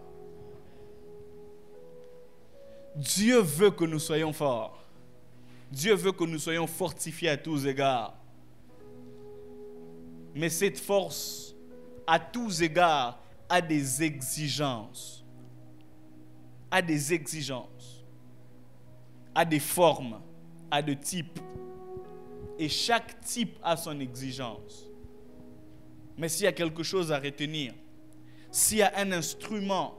Dieu veut que nous soyons forts. Dieu veut que nous soyons fortifiés à tous égards. Mais cette force, à tous égards, a des exigences. A des exigences. A des formes. A des types. Et chaque type a son exigence. Mais s'il y a quelque chose à retenir, s'il y a un instrument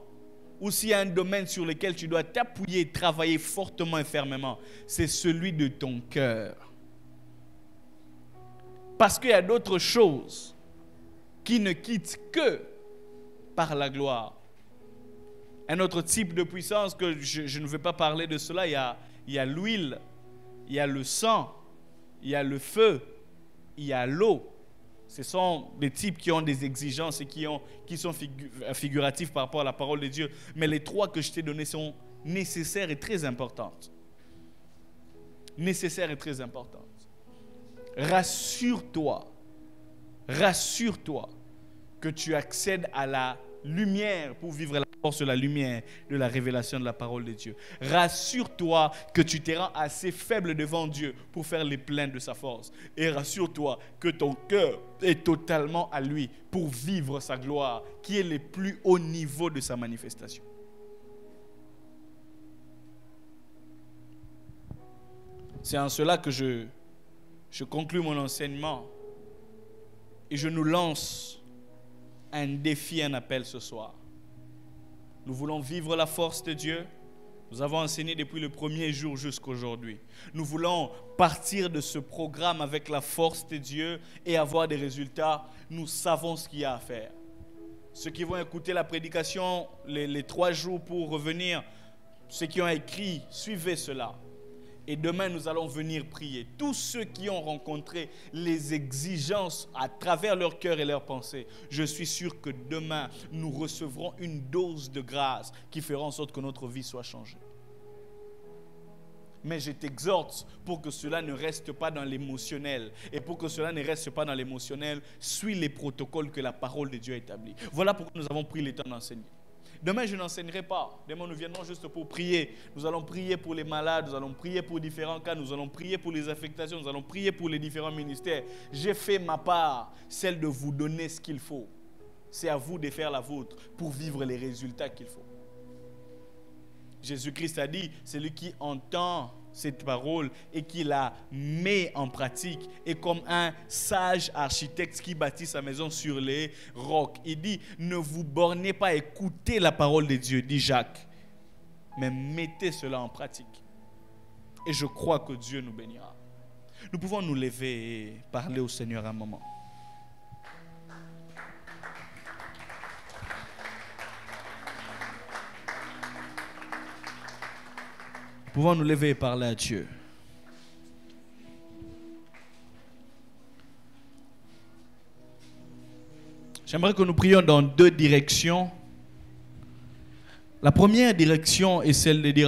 ou s'il y a un domaine sur lequel tu dois t'appuyer et travailler fortement et fermement, c'est celui de ton cœur. Parce qu'il y a d'autres choses qui ne quittent que par la gloire. Un autre type de puissance que je ne veux pas parler de cela, il y a l'huile, il y a le sang, il y a le feu, il y a l'eau. Ce sont des types qui ont des exigences et qui sont figuratifs par rapport à la parole de Dieu. Mais les trois que je t'ai donnés sont nécessaires et très importantes. Nécessaires et très importantes. Rassure-toi que tu accèdes à la lumière pour vivre la force de la lumière de la révélation de la parole de Dieu. Rassure-toi que tu te rends assez faible devant Dieu pour faire les pleins de sa force. Et rassure-toi que ton cœur est totalement à lui pour vivre sa gloire, qui est le plus haut niveau de sa manifestation. C'est en cela que je conclue mon enseignement et je nous lance un défi, un appel ce soir. Nous voulons vivre la force de Dieu. Nous avons enseigné depuis le premier jour jusqu'à aujourd'hui. Nous voulons partir de ce programme avec la force de Dieu et avoir des résultats. Nous savons ce qu'il y a à faire. Ceux qui vont écouter la prédication les 3 jours pour revenir, ceux qui ont écrit, suivez cela. Et demain, nous allons venir prier. Tous ceux qui ont rencontré les exigences à travers leur cœur et leurs pensées, je suis sûr que demain, nous recevrons une dose de grâce qui fera en sorte que notre vie soit changée. Mais je t'exhorte pour que cela ne reste pas dans l'émotionnel. Et pour que cela ne reste pas dans l'émotionnel, suis les protocoles que la parole de Dieu a établis. Voilà pourquoi nous avons pris le temps d'enseigner. Demain, je n'enseignerai pas. Demain, nous viendrons juste pour prier. Nous allons prier pour les malades, nous allons prier pour différents cas, nous allons prier pour les affectations, nous allons prier pour les différents ministères. J'ai fait ma part, celle de vous donner ce qu'il faut. C'est à vous de faire la vôtre pour vivre les résultats qu'il faut. Jésus-Christ a dit, celui qui entend cette parole et qui la met en pratique est comme un sage architecte qui bâtit sa maison sur les rocs. Il dit, ne vous bornez pas à écouter la parole de Dieu, dit Jacques, mais mettez cela en pratique. Et je crois que Dieu nous bénira. Nous pouvons nous lever et parler au Seigneur un moment. Nous pouvons nous lever et parler à Dieu. J'aimerais que nous prions dans 2 directions. La première direction est celle de dire